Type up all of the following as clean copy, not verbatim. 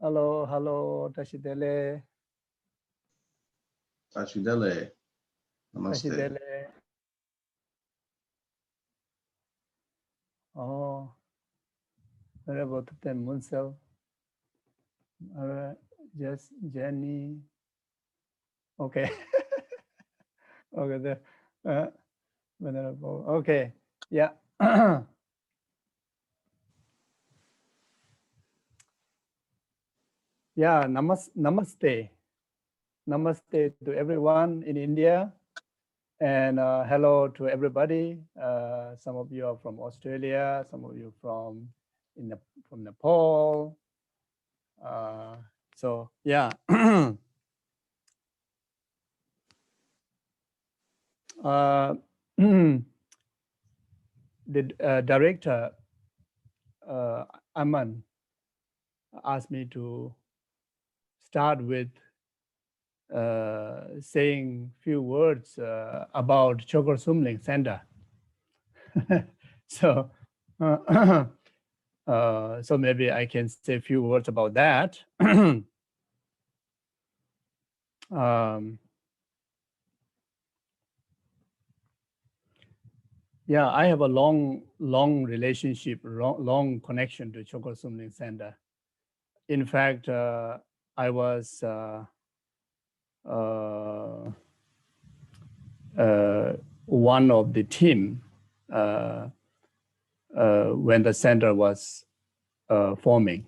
Hello, hello, Tashidele. Tashidele. Namaste. Tashidele. Oh, what about the Munsel? Just Jenny. Okay. Okay, the Venerable. Okay, yeah. Yeah, namaste. Namaste to everyone in India. And hello to everybody. Some of you are from Australia, some of you from Nepal. So yeah. The director, Aman, asked me to start with saying few words about Choe Khor Sum Ling Center. So, so maybe I can say a few words about that. Yeah, I have a long relationship, long connection to Choe Khor Sum Ling Center. In fact, I was one of the team when the center was forming.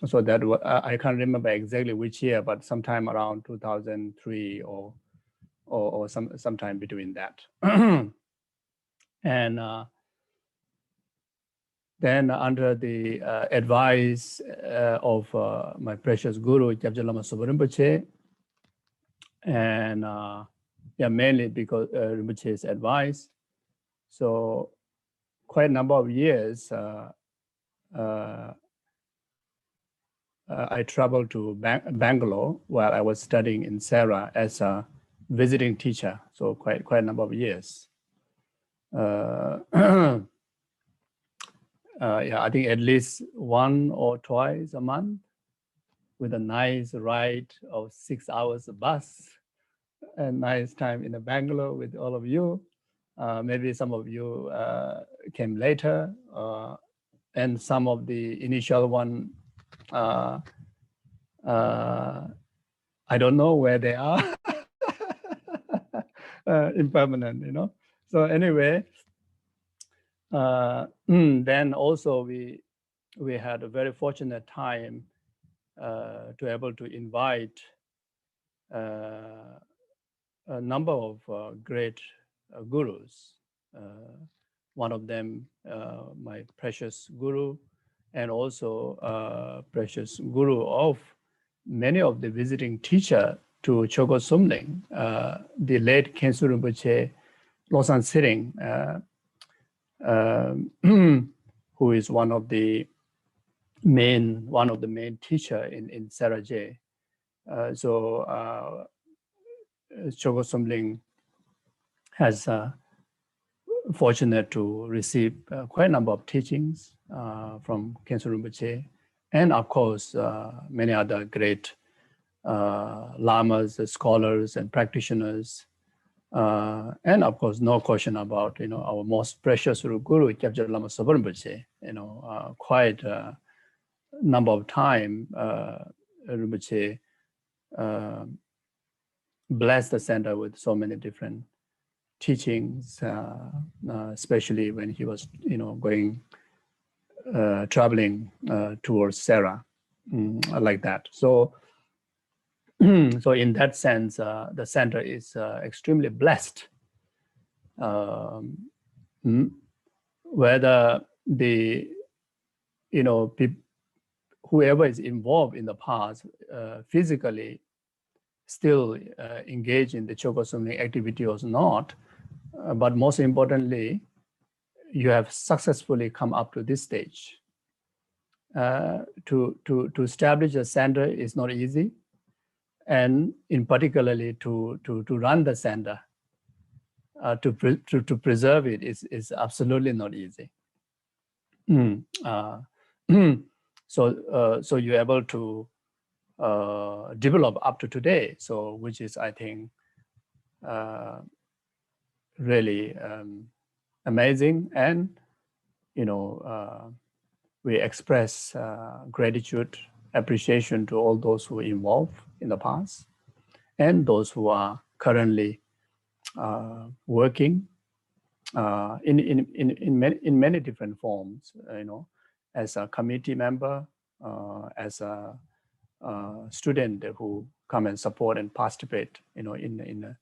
So that I can't remember exactly which year, but sometime around 2003 or sometime between that. And then under the advice of my precious guru, Gyabje Lama Sopa Rinpoche, and yeah, mainly because Rinpoche's advice. So quite a number of years, I traveled to Bangalore while I was studying in Sarah as a visiting teacher. So quite a number of years. Yeah, I think at least one or twice a month with a nice ride of 6 hours bus, a nice time in Bangalore with all of you. Maybe some of you came later, and some of the initial one, I don't know where they are, impermanent, you know. So anyway, then also we had a very fortunate time to able to invite a number of great gurus. One of them, my precious guru, and also precious guru of many of the visiting teacher to Choe Khor Sum Ling, the late Khensu Rinpoche Losang Siring, who is one of the main teacher in Sarajay. So Choe Khor Sum Ling has fortunate to receive quite a number of teachings from Khensu Rinpoche, and of course many other great lamas, scholars, and practitioners. And of course, no question about our most precious Guru, Gyabje Lama Sopa Rinpoche. Quite a number of time, Rinpoche blessed the center with so many different teachings, especially when he was, going traveling towards Sarah, like that. So, so in that sense, the center is extremely blessed. Whether the, whoever is involved in the past physically still engage in the Choe Khor Sum Ling activity or not, but most importantly, you have successfully come up to this stage. To establish a center is not easy, and in particularly to run the center, to preserve it is absolutely not easy. So you're able to develop up to today. So which is, I think, really amazing. And we express gratitude, appreciation to all those who were involved in the past and those who are currently working in many different forms, as a committee member, as a student who come and support and participate, in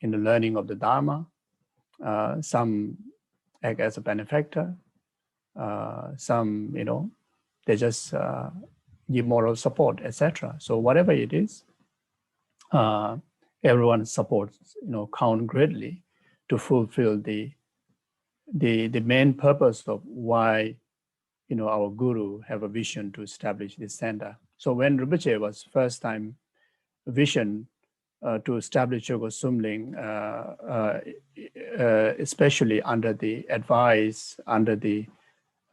the learning of the Dharma. Some act as a benefactor. Some, they just give moral support, etc. So whatever it is, everyone's support, count greatly to fulfill the main purpose of why, our guru have a vision to establish this center. So when Rinpoche was first time vision to establish Choe Khor Sum Ling, especially under the advice, under the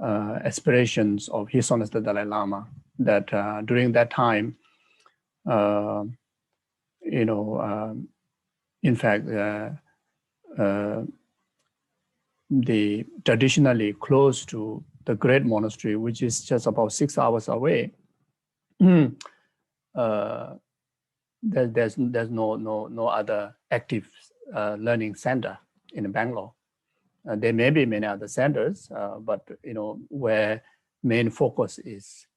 aspirations of His Holiness the Dalai Lama, that during that time, in fact, the traditionally close to the great monastery, which is just about 6 hours away, there's no other active learning center in Bangalore. There may be many other centers, but where main focus is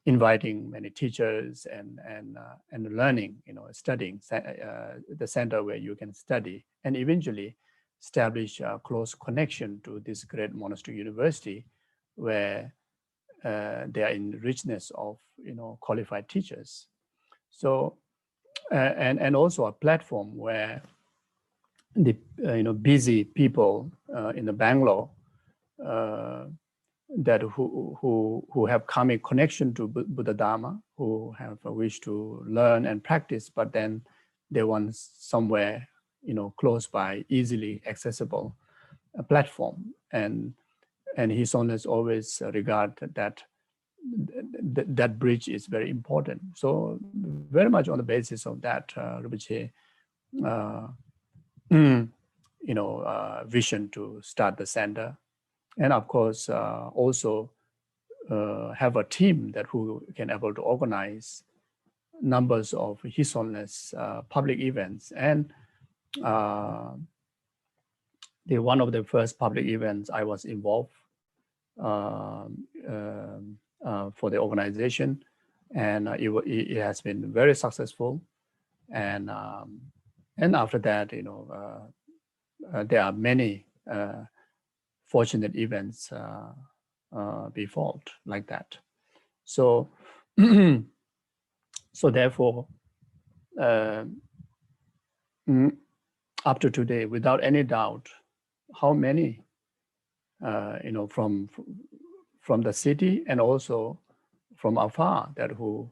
inviting many teachers and learning, studying, the center where you can study and eventually establish a close connection to this great monastery university, where they are in richness of qualified teachers. So and also a platform where the busy people in the Bangalore that who have karmic connection to Buddha Dharma, who have a wish to learn and practice, but then they want somewhere close by, easily accessible, a platform. And His Holiness always regard that bridge is very important. So very much on the basis of that, Rinpoche, vision to start the center, and of course also have a team that who can able to organize numbers of His Holiness public events. And one of the first public events I was involved for the organization, and it has been very successful. And after that, there are many fortunate events before like that. So so therefore, up to today, without any doubt, how many from the city and also from afar that who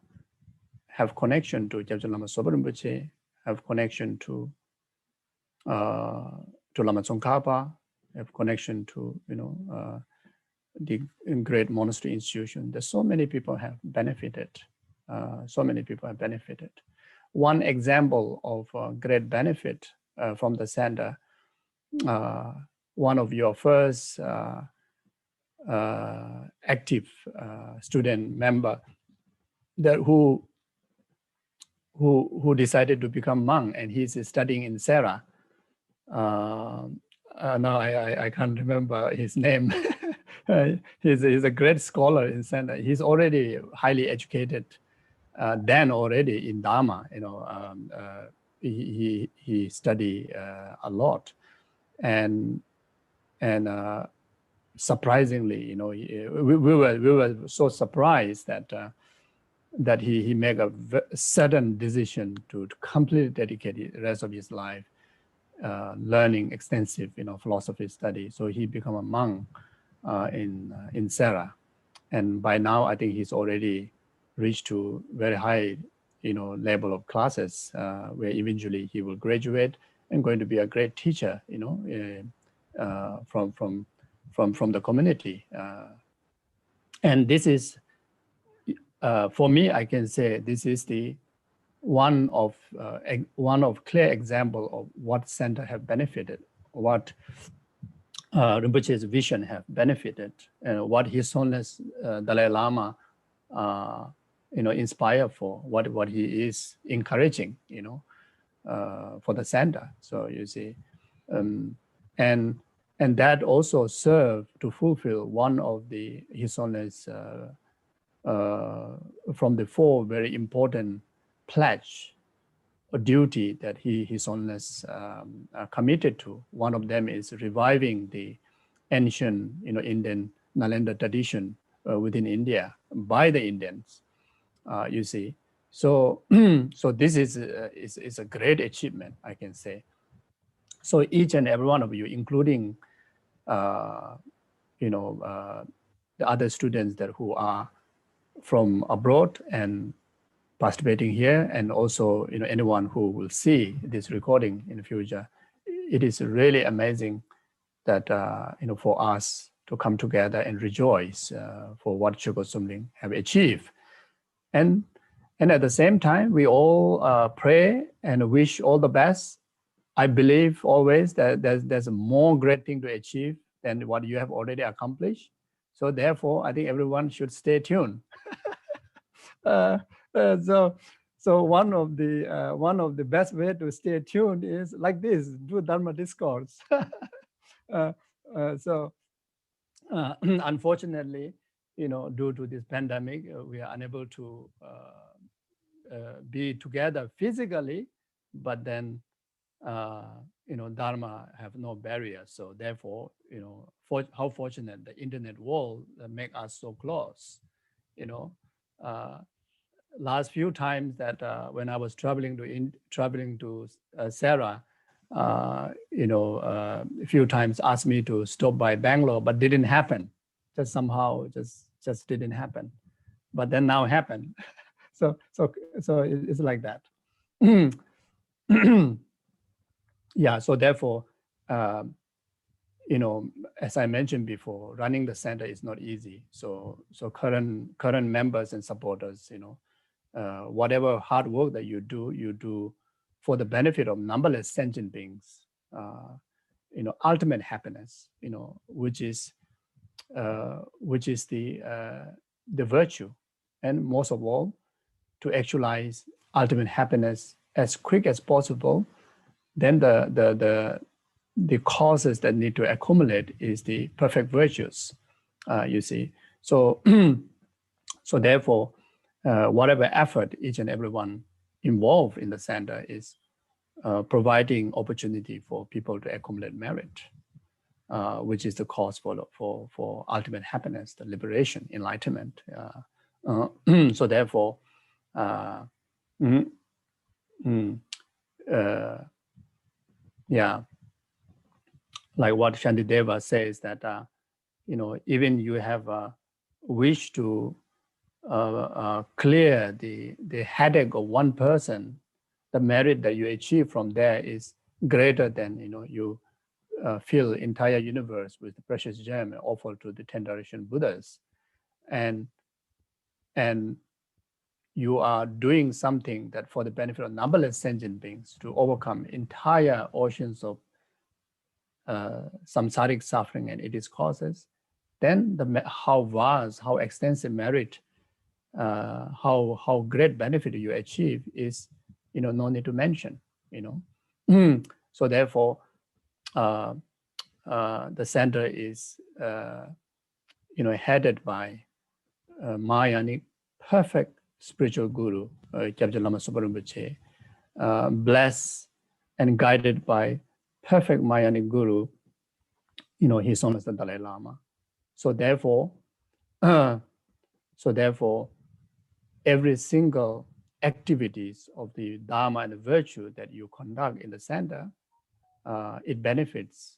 have connection to Gyaltsab Lama Zopa Rinpoche, have connection to Lama Tsongkhapa, have connection to the great monastery institution. There's so many people have benefited. One example of great benefit from the center, one of your first active student member that who decided to become monk, and he's studying in Sarah. Now I can't remember his name. He's a great scholar in Center. He's already highly educated, then already in Dharma. He studied a lot, and surprisingly, we were so surprised that he made a sudden decision to completely dedicate the rest of his life learning extensive, philosophy study. So he became a monk in Sarah, and by now I think he's already reached to very high, level of classes where eventually he will graduate and going to be a great teacher, from the community. And this is for me, I can say this is the one of clear example of what center have benefited, what Rinpoche's vision have benefited, and what His Holiness Dalai Lama, inspire for, what he is encouraging, for the center. So you see, and that also served to fulfill one of the His Holiness from the four very important pledge or duty that His Holiness committed to. One of them is reviving the ancient, Indian Nalanda tradition within India by the Indians. You see, so so this is a great achievement, I can say. So each and every one of you, including the other students who are from abroad and participating here, and also anyone who will see this recording in the future, it is really amazing that for us to come together and rejoice for what Choe Khor Sum Ling have achieved, and at the same time we all pray and wish all the best. I believe always that there's a more great thing to achieve than what you have already accomplished. So therefore, I think everyone should stay tuned. So one of the best way to stay tuned is like this: do Dharma discourse. Unfortunately, due to this pandemic, we are unable to be together physically, but then Dharma have no barriers. So therefore, how fortunate the internet world make us so close. Last few times that when I was traveling to Sarah, a few times asked me to stop by Bangalore, but didn't happen. Just somehow, just didn't happen. But then now happened. So it's like that. Yeah. So therefore, as I mentioned before, running the center is not easy. So current members and supporters, whatever hard work that you do for the benefit of numberless sentient beings, ultimate happiness, which is the virtue, and most of all, to actualize ultimate happiness as quick as possible. Then the causes that need to accumulate is the perfect virtues, you see. So so therefore, whatever effort each and everyone involved in the center is providing opportunity for people to accumulate merit, which is the cause for ultimate happiness, the liberation, enlightenment. So therefore, yeah, like what Shantideva says, that even you have a wish to clear the headache of one person, the merit that you achieve from there is greater than you fill entire universe with the precious gem offered to the 10 direction Buddhas, and you are doing something that for the benefit of numberless sentient beings to overcome entire oceans of samsaric suffering and its causes. Then how vast, how extensive merit, how great benefit you achieve is, no need to mention. So therefore, the center is, headed by Mahayanic perfect spiritual guru, Kyabja Lama Sopa Rinpoche, blessed and guided by perfect Mahayanic guru, His Holiness the Dalai Lama. So therefore, every single activities of the Dharma and the virtue that you conduct in the center, it benefits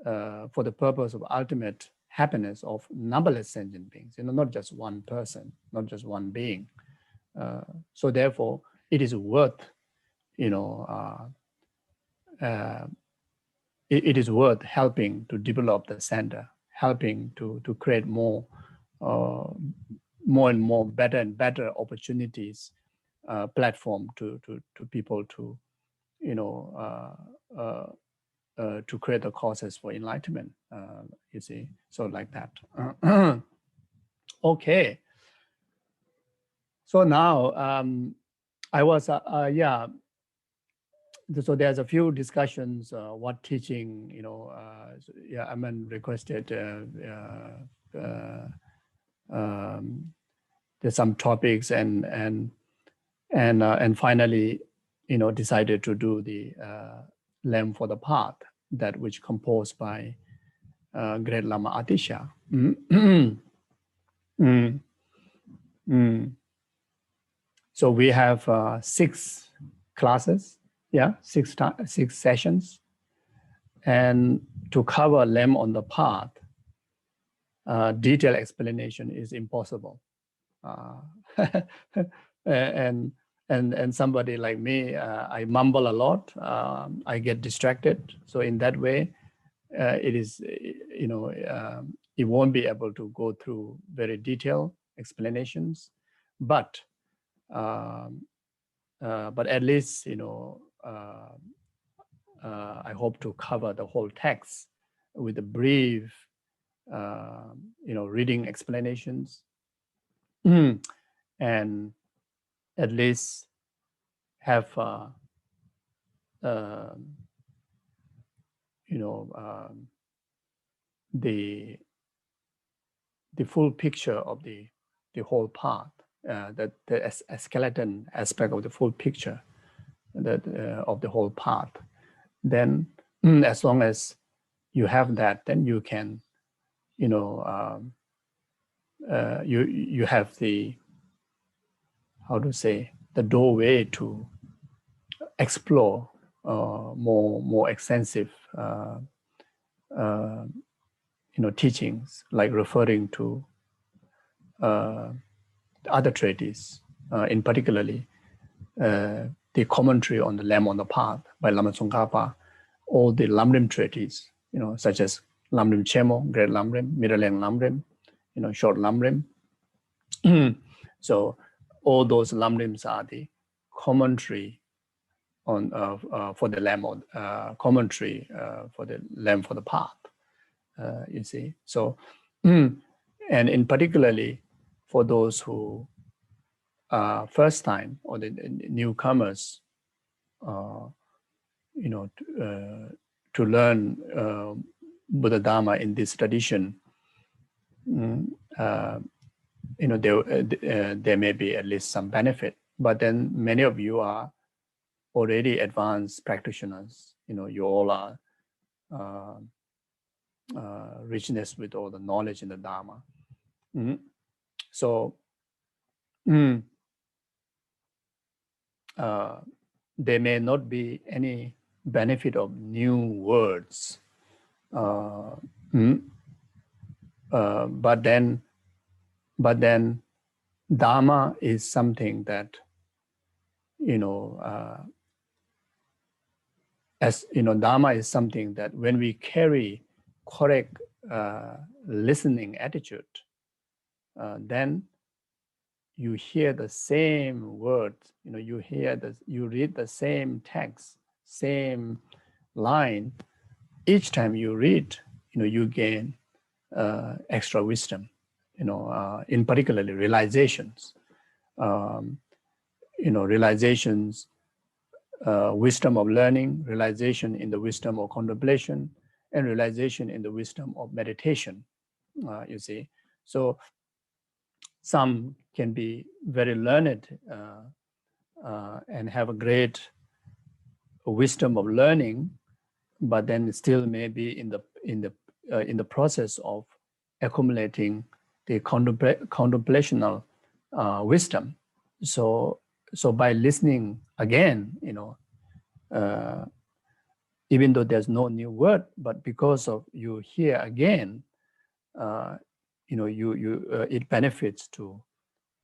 for the purpose of ultimate happiness of numberless sentient beings, not just one person, not just one being. So therefore, it is worth, it is worth helping to develop the center, helping to create more more and more better and better opportunities, platform to people to, to create the causes for enlightenment, you see, so like that. Okay. So now I was, so there's a few discussions, what teaching, Aman requested, there's some topics and finally, decided to do the Lamb for the Path, that which composed by Great Lama Atisha. So we have 6 classes, 6 sessions, and to cover Lamb on the Path, detailed explanation is impossible. And somebody like me, I mumble a lot. I get distracted. So in that way, it is, it won't be able to go through very detailed explanations, but at least, I hope to cover the whole text with a brief, reading explanations, and at least have, the full picture of the whole path, the skeleton aspect of the full picture of the whole path. Then, as long as you have that, then you can, you have the, how to say, the doorway to explore more extensive, teachings, like referring to other treatises, in particularly the commentary on the Lamb on the Path by Lama Tsongkhapa, or the Lamrim treatises, such as Lamrim Chemo, Great Lamrim, Middle-length Lamrim, Short Lamrim. So all those Lamrims are the commentary on for the Lamb, commentary for the Lamb for the Path. You see, so and in particularly for those who are first time or the newcomers, to learn Buddha Dharma in this tradition, there may be at least some benefit. But then many of you are already advanced practitioners. You all are richness with all the knowledge in the Dharma. So there may not be any benefit of new words, but then Dharma is something that, Dharma is something that when we carry correct listening attitude, then you hear the same words, you read the same text, same line. Each time you read, you gain extra wisdom, in particularly realizations, realizations, wisdom of learning, realization in the wisdom of contemplation, and realization in the wisdom of meditation, you see. So some can be very learned and have a great wisdom of learning, but then still may be in the process of accumulating the contemplational wisdom. So by listening again, even though there's no new word, but because of you hear again, it benefits to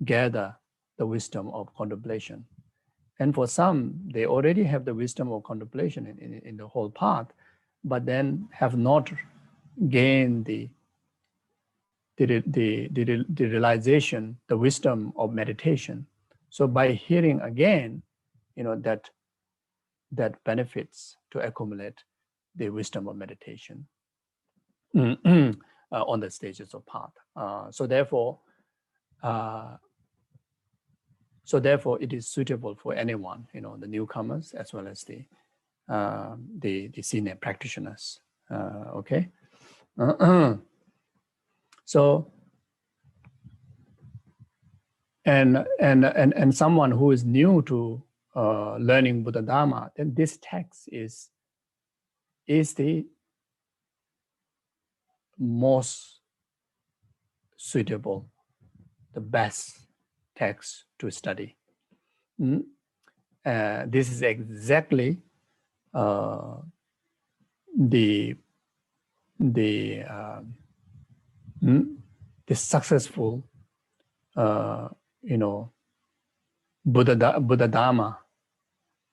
gather the wisdom of contemplation. And for some, they already have the wisdom of contemplation in the whole path, but then have not gained the the realization, the wisdom of meditation. So by hearing again, that benefits to accumulate the wisdom of meditation on the stages of path. So therefore, it is suitable for anyone, the newcomers as well as the senior practitioners. Okay. So and someone who is new to learning Buddha Dharma, then this text is the most suitable, the best text to study. This is exactly the successful Buddha Dharma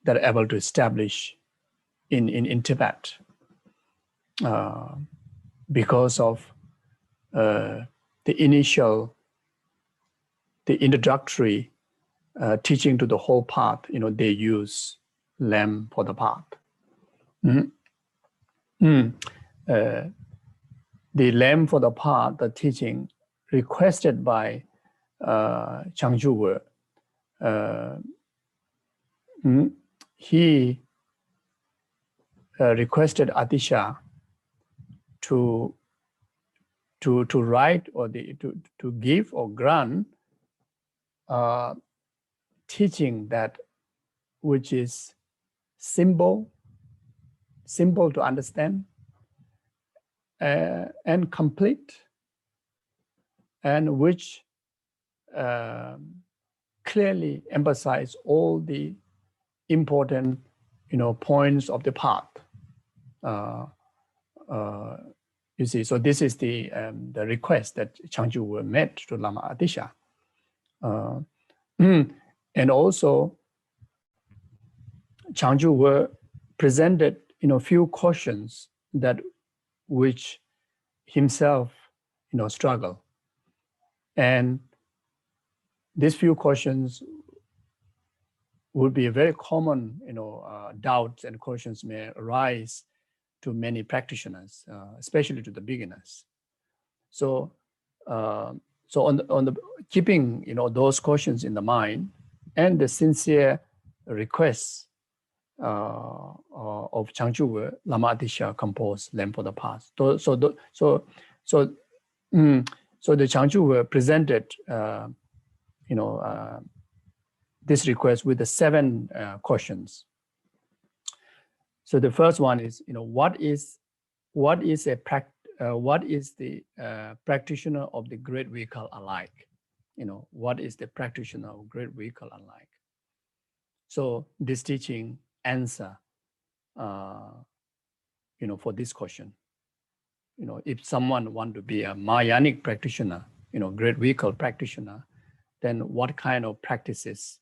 that are able to establish in Tibet because of the introductory teaching to the whole path. They use lamb for the path. The lamb for the path, the teaching requested by Changzhu he requested Atisha to write or to give or grant teaching that which is simple to understand and complete, and which clearly emphasize all the important points of the path. You see, so this is the request that Changzhu made to Lama Atisha. And also Changzhu presented few questions that which himself struggle, and these few questions would be a very common doubts and questions may arise to many practitioners, especially to the beginners. So on the keeping those questions in the mind and the sincere requests of Changzhu, Lama Atisha composed Lamp for the Path. So the Changzhu presented this request with the 7 questions. So the first one is, what is the practitioner of the great vehicle alike? What is the practitioner of great vehicle alike? So this teaching answer, for this question. If someone want to be a Mahayanic practitioner, great vehicle practitioner, then what kind of practices?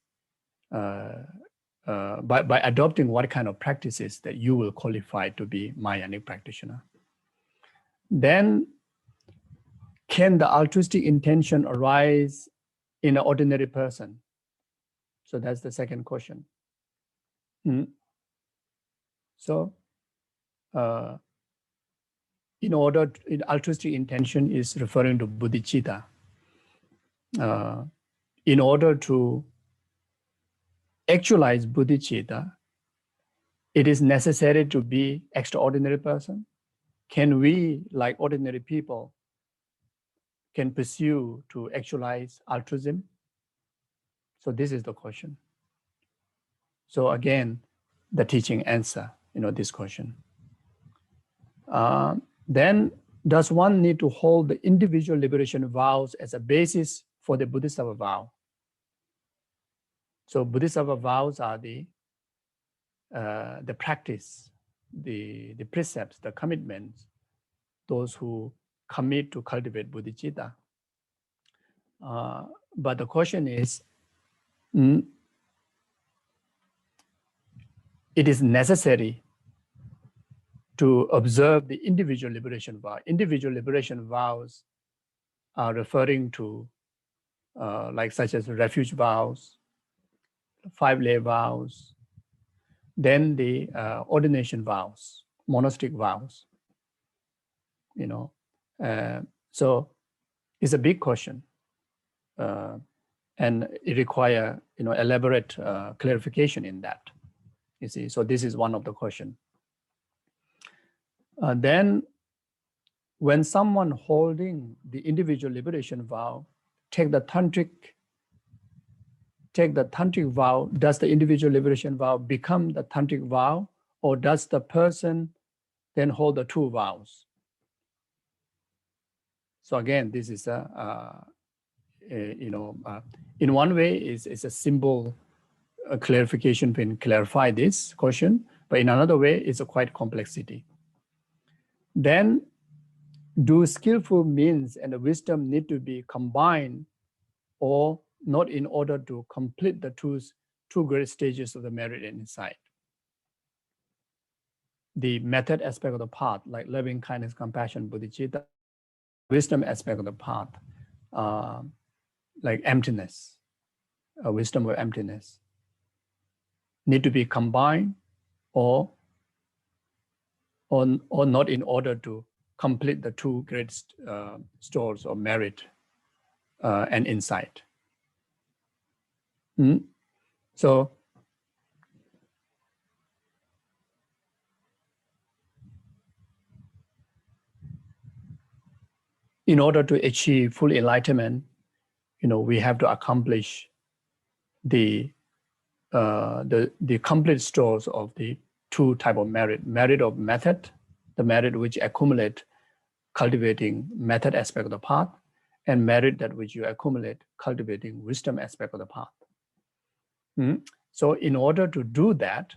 By adopting what kind of practices that you will qualify to be Mahayanic practitioner. Then, can the altruistic intention arise in an ordinary person? So that's the second question. So, altruistic intention is referring to bodhicitta. In order to actualize bodhicitta, it is necessary to be extraordinary person. Can we, like ordinary people, can pursue to actualize altruism? So this is the question. So again, the teaching answer, this question. Then, does one need to hold the individual liberation vows as a basis for the Bodhisattva vow? So Bodhisattva vows are the practice, the precepts, the commitments, those who commit to cultivate bodhicitta. But the question is, it is necessary to observe the individual liberation vow. Individual liberation vows are referring to like such as refuge vows, 5 lay vows, then the ordination vows, monastic vows, you know. So it's a big question, and it requires, you know, elaborate clarification in that, you see. So this is one of the questions. Then when someone holding the individual liberation vow take the tantric vow, does the individual liberation vow become the tantric vow, or does the person then hold the 2 vows? So again, this is in one way it's a simple clarification can clarify this question, but in another way it's a quite complexity. Then, do skillful means and the wisdom need to be combined or not in order to complete the two great stages of the merit and insight? The method aspect of the path, like loving kindness, compassion, bodhicitta, wisdom aspect of the path, like emptiness, wisdom or emptiness, need to be combined or not in order to complete the 2 great stores of merit and insight. So in order to achieve full enlightenment, you know, we have to accomplish the complete stores of the 2 type of merit of method, the merit which accumulate cultivating method aspect of the path, and merit that which you accumulate cultivating wisdom aspect of the path. So in order to do that,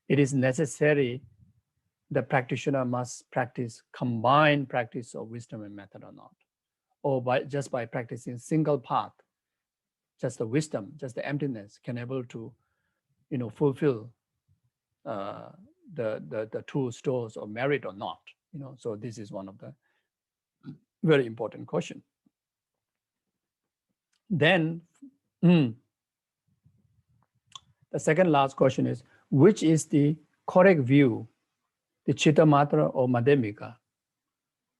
it is necessary the practitioner must practice combined practice of wisdom and method or not, or just by practicing single path, just the wisdom, just the emptiness can able to, you know, fulfill the 2 stores of merit or not, you know. So this is one of the very important question. Then the second last question is, which is the correct view, the Chitta Matra or Madhyamika?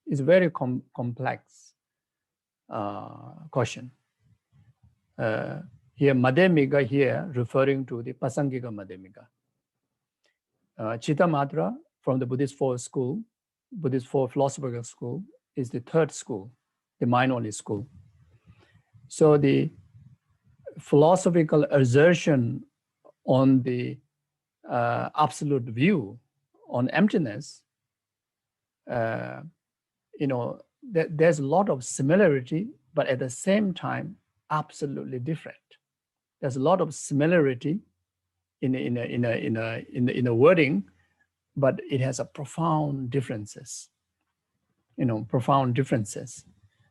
It's a very complex question. Here Madhyamika here referring to the Pasangika Madhyamika. Chitta Matra from the Buddhist 4 school, Buddhist 4 philosophical school, is the 3rd school, the mind-only school. So the philosophical assertion on the absolute view on emptiness, you know, there's a lot of similarity, but at the same time, absolutely different. There's a lot of similarity in a wording, but it has a profound differences, you know, profound differences.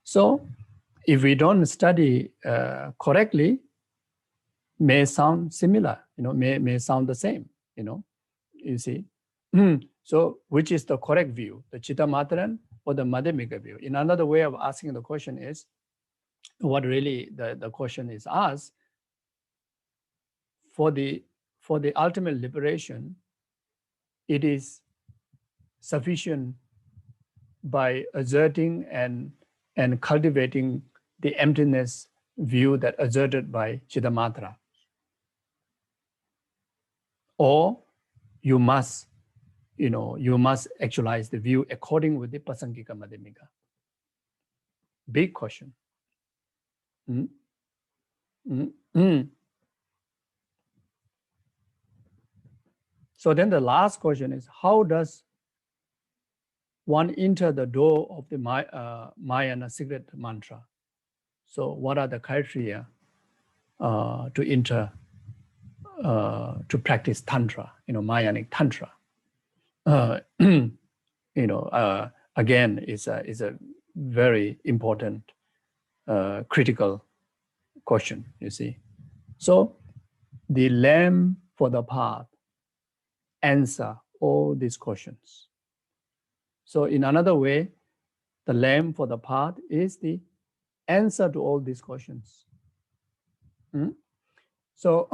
So if we don't study correctly, may sound similar, you know, may sound the same, you know, you see. So which is the correct view, the Chitta Matran or the Madhyamika view? In another way of asking the question is, what really the question is asked, for the ultimate liberation, it is sufficient by asserting and cultivating the emptiness view that asserted by Chitta Matra, or you must, you know, you must actualize the view according with the Pasangika Madhyamika. Big question. So then the last question is, how does one enter the door of the Mahayana secret mantra? So what are the criteria to enter, to practice Tantra, you know, Mahayanic Tantra? You know, again, is a very important, critical question, you see. So the lamp for the path answer all these questions. So in another way, the lamp for the path is the answer to all these questions. So,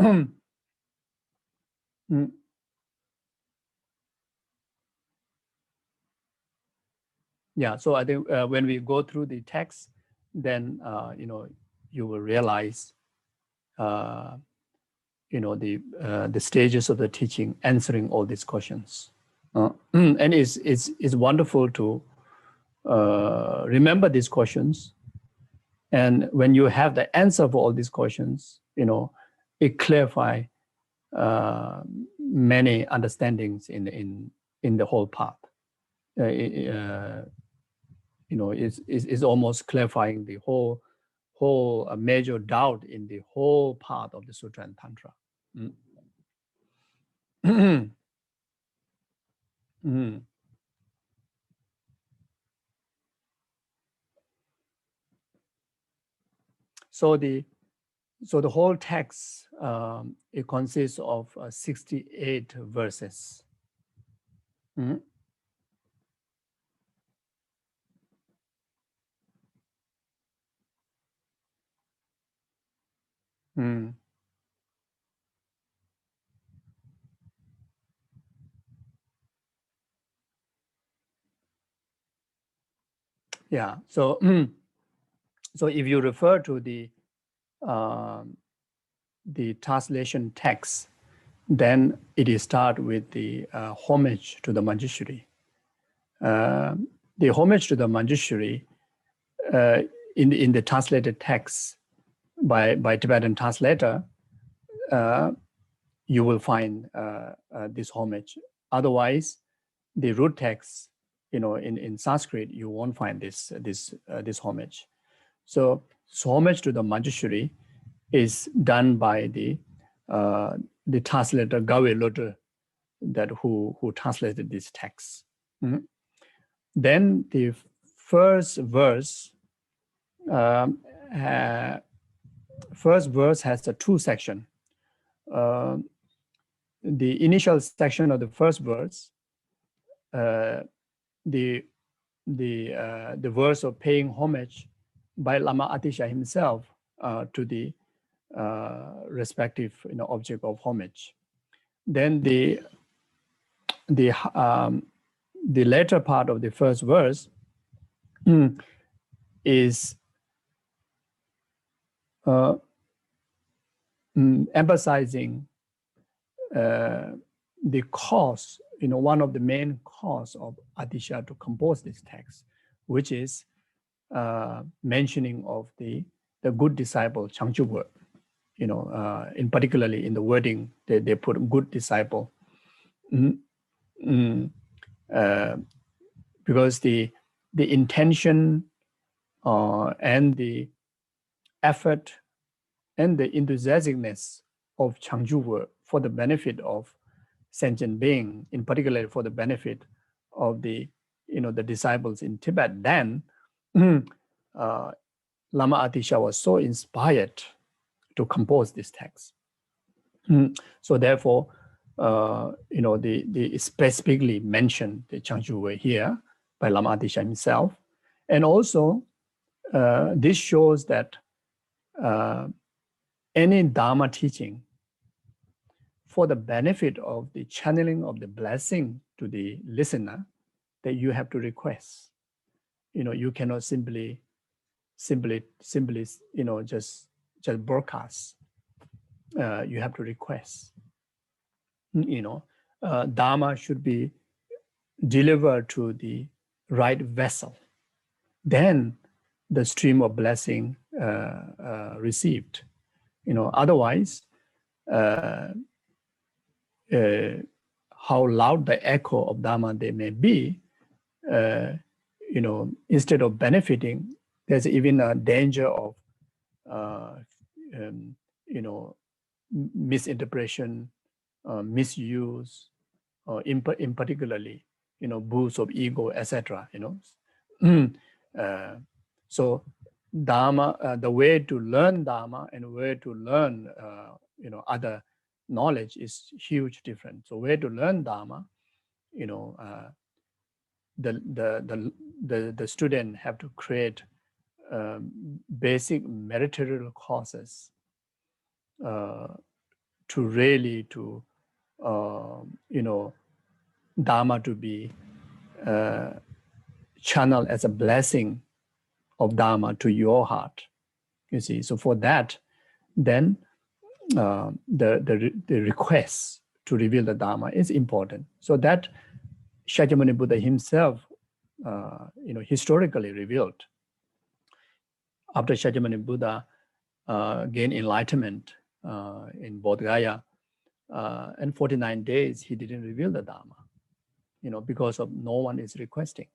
yeah, so I think when we go through the text, then, you will realize, the stages of the teaching, answering all these questions. And it's wonderful to remember these questions. And when you have the answer for all these questions, it clarifies many understandings in the whole path. It's almost clarifying the whole major doubt in the whole path of the Sutra and Tantra. So the whole text, it consists of 68 verses. Yeah. So so if you refer to the translation text, then it is start with the homage to the Manjushri. The homage to the Manjushri in the translated text by Tibetan translator, you will find this homage. Otherwise, the root text, in Sanskrit, you won't find this homage. So homage to the Manjushri is done by the translator Gawe Lotte, that who translated this text. Then the first verse has a two section. The initial section of the first verse, the verse of paying homage by Lama Atisha himself to the respective object of homage. Then the later part of the first verse is emphasizing the cause, one of the main cause of Atisha to compose this text, which is mentioning of the good disciple Changchugur. In particularly in the wording, they put good disciple, because the intention and the effort and the enthusiasticness of Changchugur for the benefit of sentient being, in particular for the benefit of the disciples in Tibet, then Lama Atisha was so inspired to compose this text. So therefore, the specifically mentioned the Changchugur here by Lama Atisha himself. And also, this shows that any Dharma teaching for the benefit of the channeling of the blessing to the listener, that you have to request. You cannot simply just broadcast. You have to request. Dharma should be delivered to the right vessel. Then the stream of blessing received. Otherwise, how loud the echo of Dharma they may be, instead of benefiting, there's even a danger of, misinterpretation, misuse, in particularly, boost of ego, etc. So Dharma, the way to learn Dharma and way to learn, other knowledge is huge different. So way to learn Dharma, the student have to create basic material causes to really to Dharma to be channeled as a blessing of Dharma to your heart. You see, so for that, then the request to reveal the Dharma is important. So that Shakyamuni Buddha himself, historically revealed. After Shakyamuni Buddha gained enlightenment in Bodh Gaya, and 49 days he didn't reveal the Dharma, because of no one is requesting.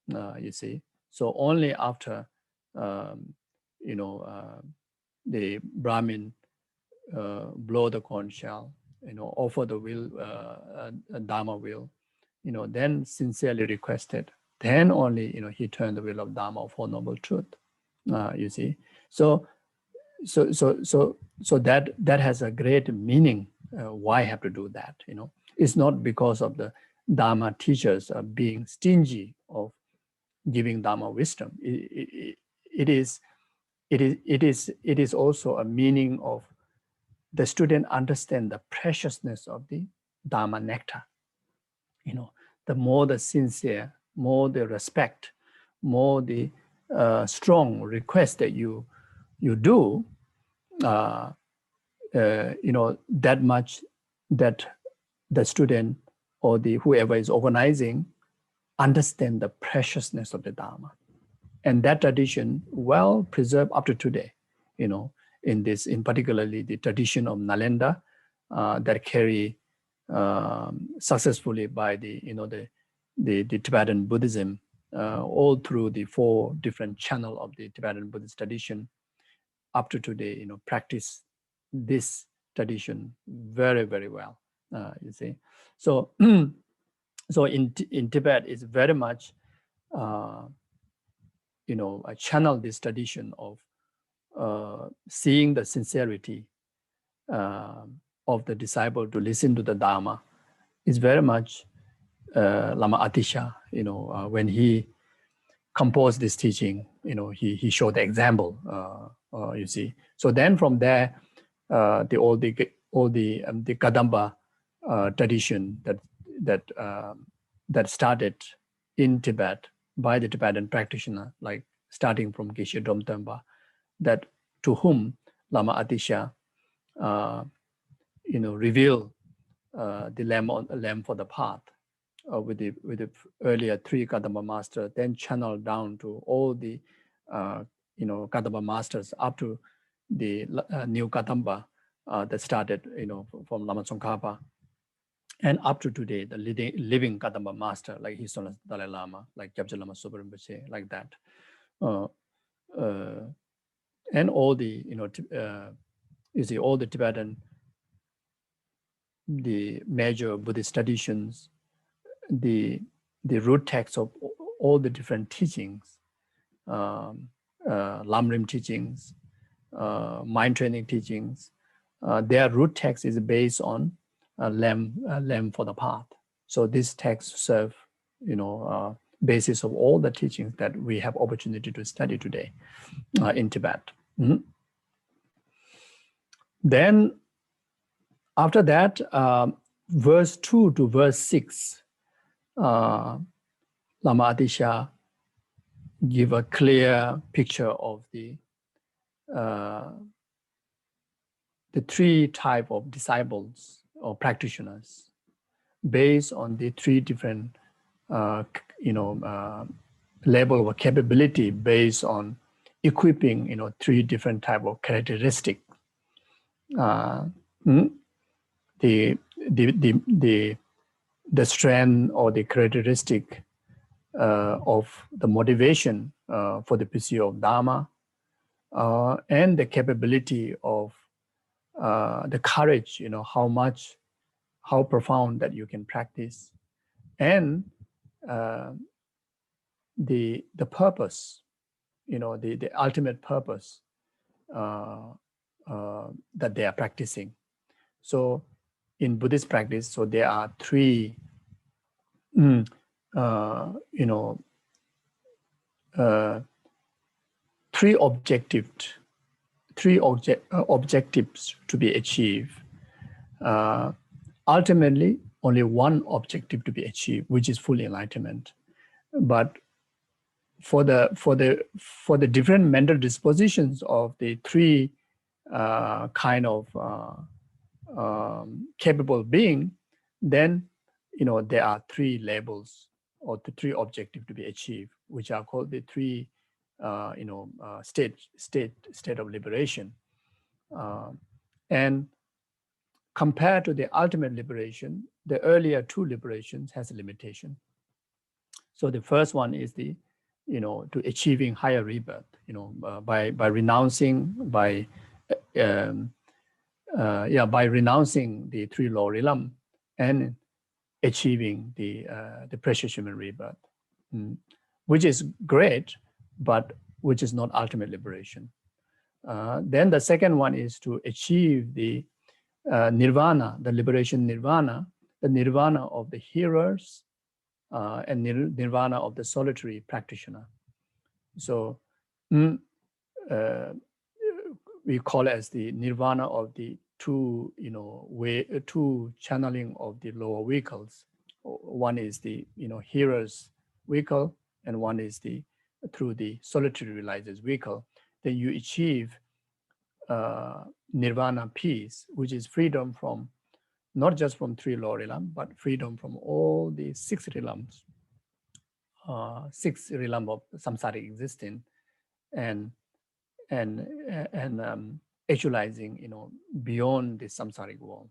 You see, so only after the Brahmin blow the conch shell, offer the will, Dharma will, then sincerely requested, then only, he turned the will of Dharma of Four Noble Truth. You see, so that has a great meaning. Why have to do that? It's not because of the Dharma teachers being stingy of giving Dharma wisdom. It is also a meaning of the student understand the preciousness of the Dharma nectar. The more the sincere, more the respect, more the strong request that you do, that much that the student or the whoever is organizing understand the preciousness of the Dharma. And that tradition well preserved up to today, in particularly the tradition of Nalanda that carry successfully by the Tibetan Buddhism all through the 4 different channels of the Tibetan Buddhist tradition up to today, practice this tradition very, very well, you see. So, so in Tibet, it's very much, I channel this tradition of seeing the sincerity of the disciple to listen to the Dharma is very much Lama Atisha, when he composed this teaching, he showed the example, you see. So then from there, all the Kadamba tradition that started in Tibet by the Tibetan practitioner, like starting from Geshe Dromtempa, that to whom Lama Atisha, revealed the lamp for the path with the earlier 3 Kadamba masters, then channeled down to all the Kadamba masters up to the new Kadamba that started from Lama Tsongkhapa, and up to today the living Kadamba master like His Holiness Dalai Lama, like Gyabje Lama Sopa Rinpoche, like that, and all the you see all the Tibetan, the major Buddhist traditions, the root text of all the different teachings, Lamrim teachings, mind training teachings, their root text is based on lamp for the path. So this text serve, basis of all the teachings that we have opportunity to study today in Tibet. Mm-hmm. Then after that, verse 2 to verse 6, Lama Atisha give a clear picture of the 3 type of disciples or practitioners based on the 3 different level of capability based on equipping 3 different type of characteristic. The strength or the characteristic of the motivation for the pursuit of Dharma, and the capability of the courage, how profound that you can practice, and the purpose, the ultimate purpose that they are practicing. So in Buddhist practice, so there are 3 three objectives to be achieved. Ultimately, only one objective to be achieved, which is full enlightenment. But for the different mental dispositions of the three kind of capable being, then there are three labels or the three objectives to be achieved, which are called the three state of liberation. And compared to the ultimate liberation, the earlier two liberations has a limitation. So the first one is the to achieving higher rebirth, by renouncing, by renouncing the three lower realm and achieving the precious human rebirth, which is great, but which is not ultimate liberation. Then the second one is to achieve the nirvana, the liberation nirvana, the nirvana of the hearers and nirvana of the solitary practitioner. So we call it as the nirvana of the two, two channeling of the lower vehicles. One is the hearers vehicle, and one is the through the solitary realizers vehicle. Then you achieve nirvana peace, which is freedom from not just from three lower realms, but freedom from all the six realms, six realms of samsaric existence, and actualizing, beyond the samsaric world.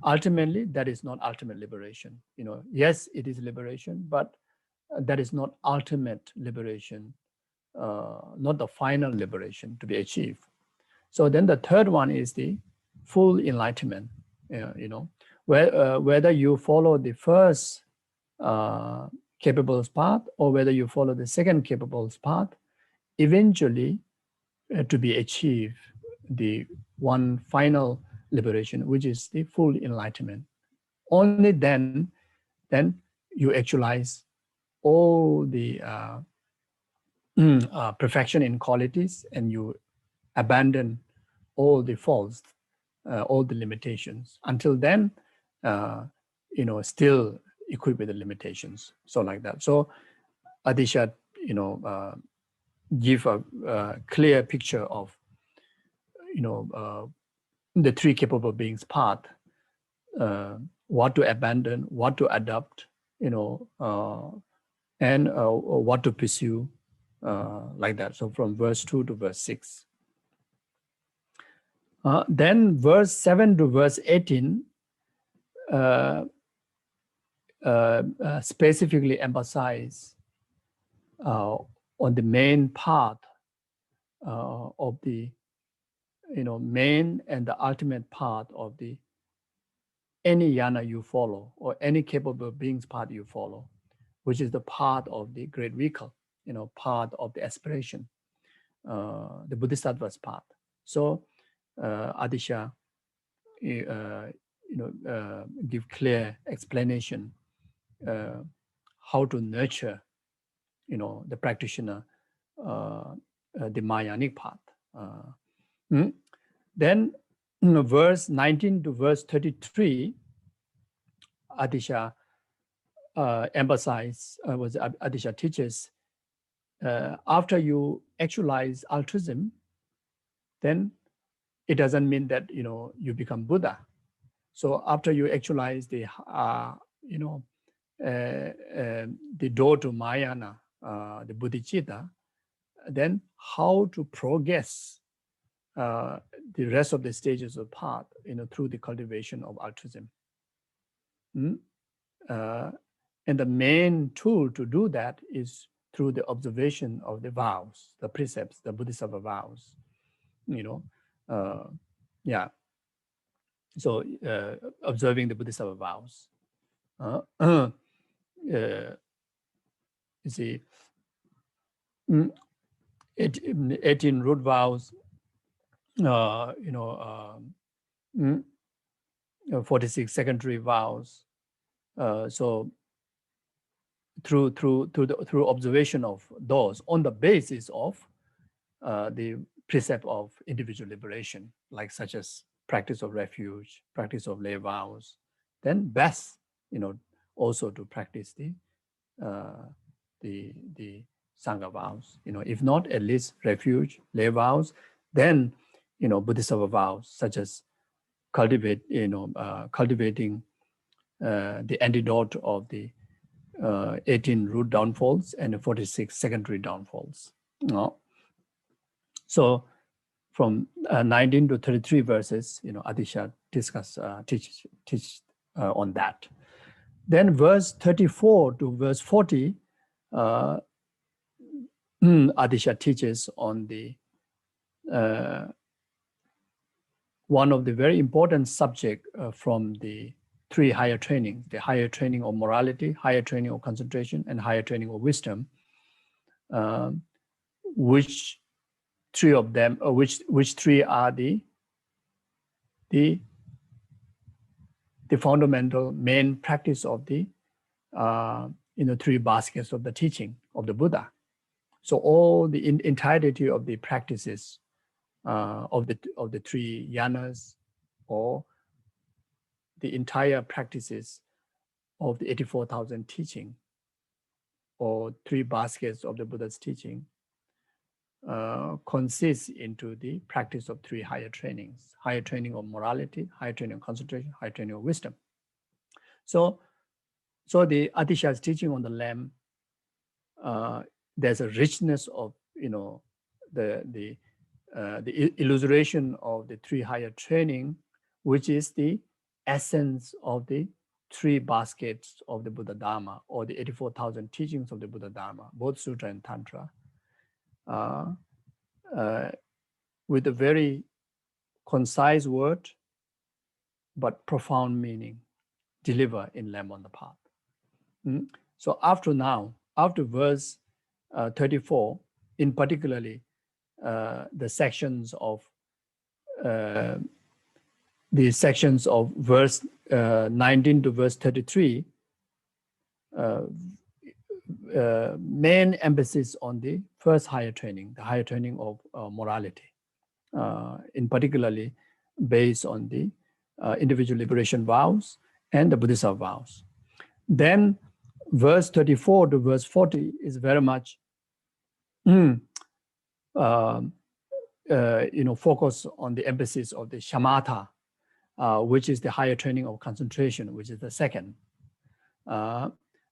Ultimately, that is not ultimate liberation. Yes, it is liberation, but that is not ultimate liberation, not the final liberation to be achieved. So then the third one is the full enlightenment. Whether you follow the first capable path or whether you follow the second capable path, eventually to be achieved the one final liberation, which is the full enlightenment. Only then you actualize all the perfection in qualities, and you abandon all the faults, all the limitations. Until then, still equipped with the limitations. So like that. So Atisha, give a clear picture of, the three capable beings path, what to abandon, what to adopt, and what to pursue, like that. So from verse 2 to verse 6. Then verse 7 to verse 18 specifically emphasize on the main path of the main and the ultimate path of the any yana you follow, or any capable beings path you follow, which is the path of the great vehicle, path of the aspiration, the Bodhisattva's path. So Atisha, give clear explanation how to nurture, the practitioner, the Mayanic path. Then verse 19 to verse 33, Atisha Atisha teaches, after you actualize altruism, then it doesn't mean that you become Buddha. So after you actualize the the door to Mayana, the Bodhicitta, then how to progress the rest of the stages of path, through the cultivation of altruism. And the main tool to do that is through the observation of the vows, the precepts, the Bodhisattva vows. So observing the Bodhisattva vows. You see, 18 root vows, 46 secondary vows. So through observation of those on the basis of the precept of individual liberation, like such as practice of refuge, practice of lay vows, then best, also to practice the Sangha vows. If not, at least refuge, lay vows, then, Bodhisattva vows, such as cultivating the antidote of the 18 root downfalls and the 46 secondary downfalls. So from 19 to 33 verses, Atisha teach on that. Then verse 34 to verse 40, Atisha teaches on the one of the very important subject from the three higher trainings: the higher training of morality, higher training of concentration, and higher training of wisdom. Which three of them, which three are the fundamental main practice of the three baskets of the teaching of the Buddha. So all the entirety of the practices of the three yanas, or the entire practices of the 84,000 teaching, or three baskets of the Buddha's teaching, consists into the practice of three higher trainings: higher training of morality, higher training of concentration, higher training of wisdom. So the Atisha's teaching on the Lamb, there's a richness of the illustration of the three higher training, which is the essence of the three baskets of the Buddha Dharma, or the 84,000 teachings of the Buddha Dharma, both Sutra and Tantra, with a very concise word but profound meaning, delivered in Lamb on the Path. So after verse 34, in particularly the sections of verse 19 to verse 33, main emphasis on the first higher training, the higher training of morality, in particularly based on the individual liberation vows and the Bodhisattva vows. Then verse 34 to verse 40 is very much focus on the emphasis of the shamatha, which is the higher training of concentration, which is the second.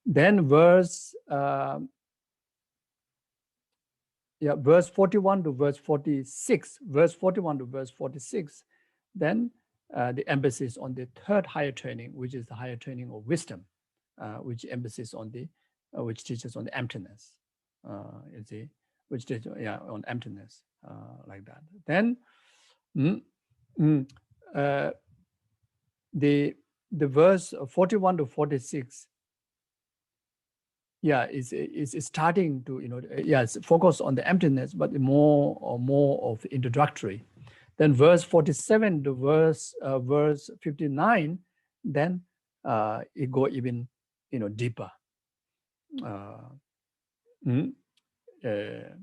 Then verse 41 to verse 46, then the emphasis on the third higher training, which is the higher training of wisdom, which emphasis on which teaches on the emptiness, which teaches on emptiness, like that. Then the verse 41 to 46, is starting to focus on the emptiness, but more of introductory. Then verse 47 to verse 59, then it go even deeper. If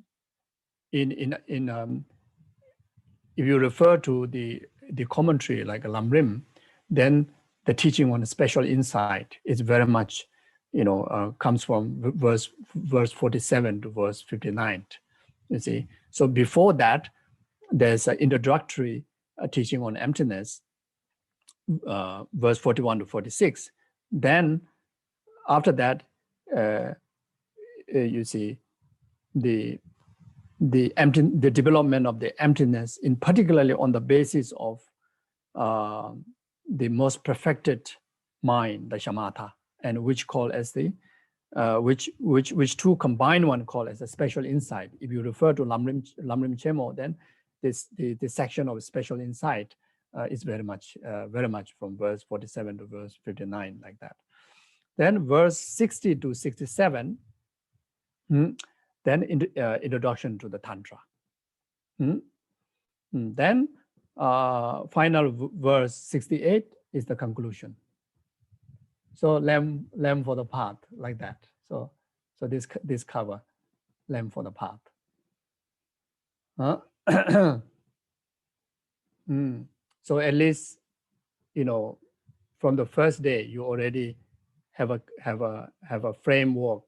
you refer to the commentary like Lamrim, then the teaching on the special insight is very much comes from verse 47 to verse 59. You see, so before that, there's an introductory teaching on emptiness, verse 41 to 46. Then after that, you see the development of the emptiness, in particularly on the basis of the most perfected mind, the shamatha, and which call as the which two combined one call as a special insight. If you refer to Lamrim Chemo, then the section of special insight is very much from verse 47 to verse 59, like that. Then verse 60 to 67, then introduction to the Tantra. Then final verse 68 is the conclusion. So lamb for the path, like that. So this cover, Lamp for the Path. So at least, from the first day, you already have a framework,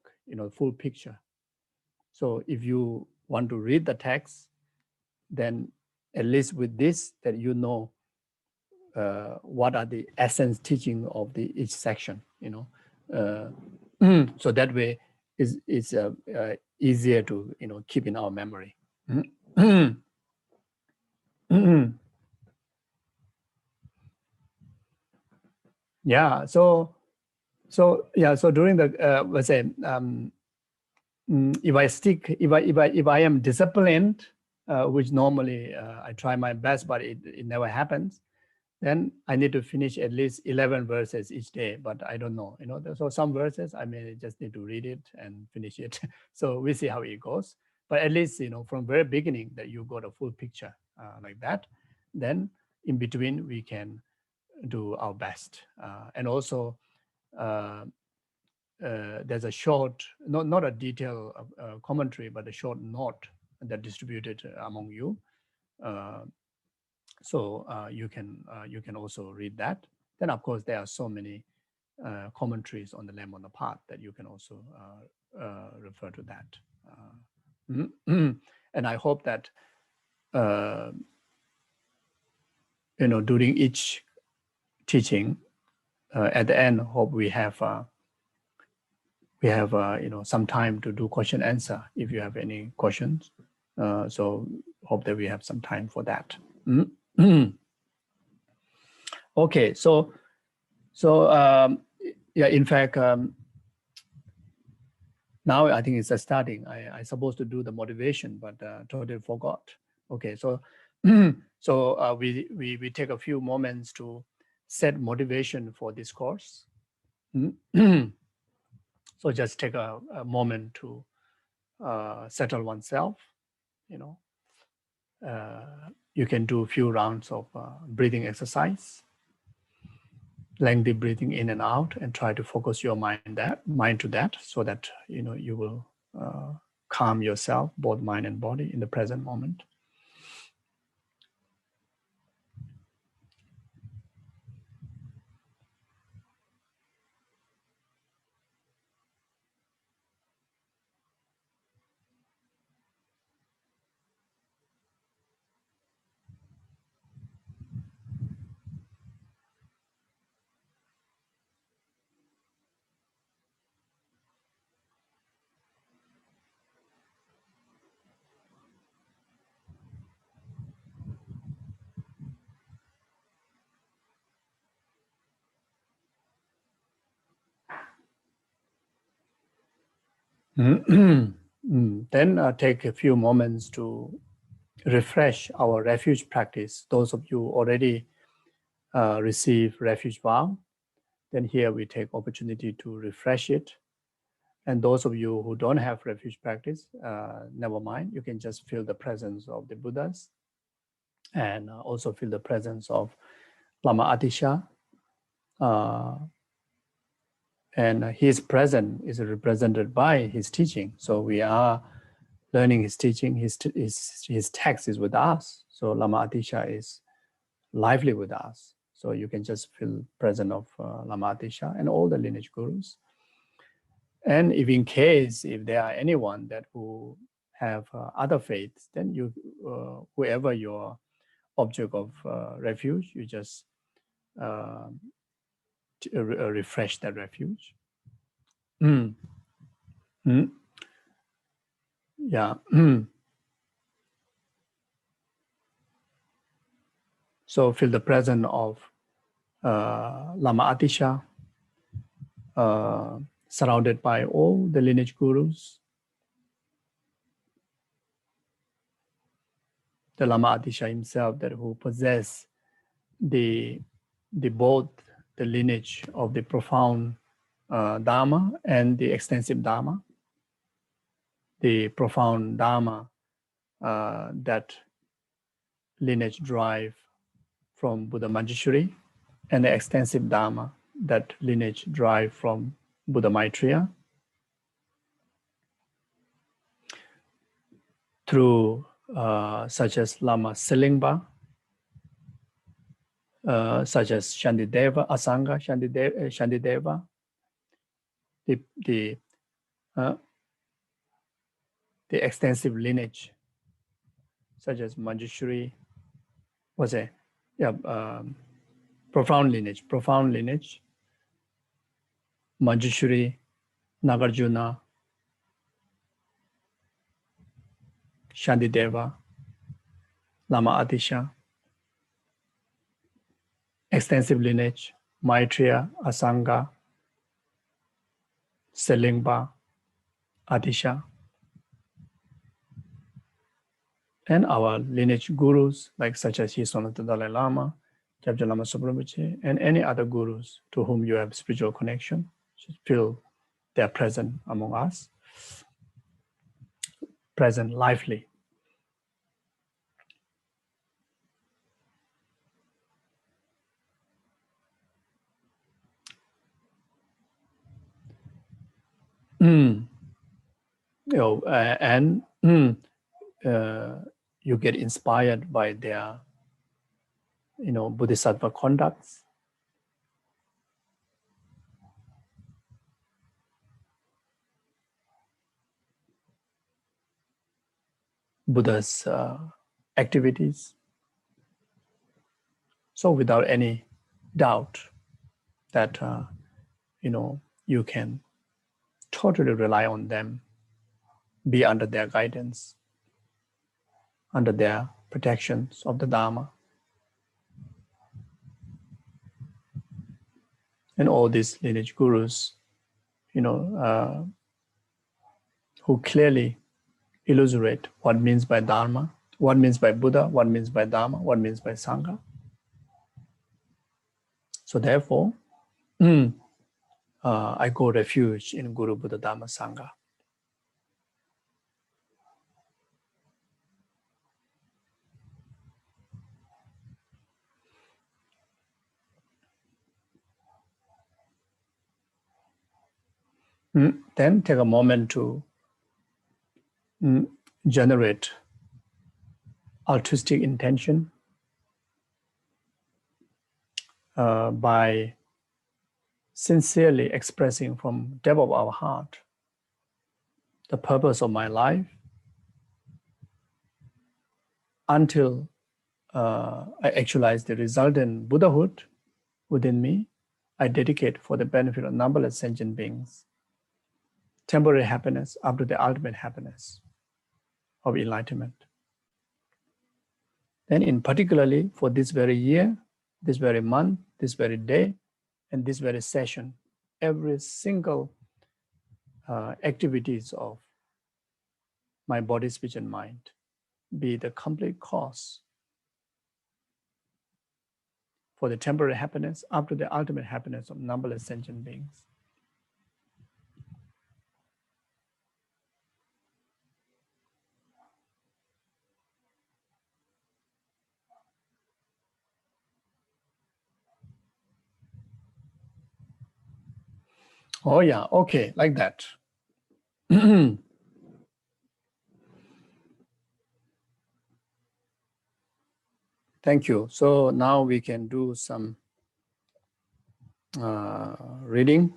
full picture. So if you want to read the text, then at least with this, that what are the essence teaching of each section, so that way is easier to keep in our memory. Yeah. So during the let's say, if I am disciplined, which normally I try my best, but it never happens, then I need to finish at least 11 verses each day, but I don't know, so some verses I may just need to read it and finish it. So we see how it goes. But at least, from very beginning that you got a full picture like that, then in between we can do our best. And also there's a short, not a detailed commentary, but a short note that distributed among you. So you can also read that. Then of course there are so many commentaries on the Lamb on the Path that you can also refer to that. And I hope that during each teaching, at the end, hope we have some time to do question answer if you have any questions. So hope that we have some time for that. Okay, so yeah, in fact, now I think it's starting. I supposed to do the motivation, but totally forgot. Okay, so so we take a few moments to set motivation for this course. So just take a moment to settle oneself. You can do a few rounds of breathing exercise, lengthy breathing in and out, and try to focus your mind to that, so that you will calm yourself, both mind and body, in the present moment. Then take a few moments to refresh our refuge practice. Those of you already receive refuge vow, then here we take opportunity to refresh it. And those of you who don't have refuge practice, never mind. You can just feel the presence of the Buddhas, and also feel the presence of Lama Atisha. And his presence is represented by his teaching. So we are learning his teaching. His text is with us. So Lama Atisha is lively with us. So you can just feel presence of Lama Atisha and all the lineage gurus. And if in case, if there are anyone that who have other faiths, then you, whoever your object of refuge, you just refresh that refuge. Yeah. So feel the presence of Lama Atisha, surrounded by all the lineage gurus. The Lama Atisha himself, that who possess the both the lineage of the profound Dharma and the extensive Dharma. The profound Dharma that lineage drive from Buddha Manjushri, and the extensive Dharma that lineage drive from Buddha Maitreya. through such as Lama Selingpa, such as Shantideva, Asanga Shantideva, the extensive lineage, such as Manjushri, profound lineage, Manjushri, Nagarjuna, Shantideva, Lama Atisha, extensive lineage, Maitreya, Asanga, Selingpa, Atisha, and our lineage gurus, like such as His Honorable Dalai Lama, Jabja Lama Subrahmachari, and any other gurus to whom you have spiritual connection, just feel they are present among us, present lively. You get inspired by their, Bodhisattva conducts. Buddha's activities. So without any doubt that, you can totally rely on them, be under their guidance, under their protections of the Dharma. And all these lineage gurus, who clearly illustrate what means by Dharma, what means by Buddha, what means by Dharma, what means by Sangha. So therefore, I go refuge in Guru, Buddha, Dharma, Sangha. Then take a moment to generate altruistic intention by sincerely expressing from depth of our heart the purpose of my life until I actualize the resultant Buddhahood within me. I dedicate for the benefit of numberless sentient beings, temporary happiness up to the ultimate happiness of enlightenment. Then in particularly for this very year, this very month, this very day, and this very session, every single activities of my body, speech, and mind be the complete cause for the temporary happiness up to the ultimate happiness of numberless sentient beings. Oh yeah, okay, like that. Thank you. So now we can do some reading.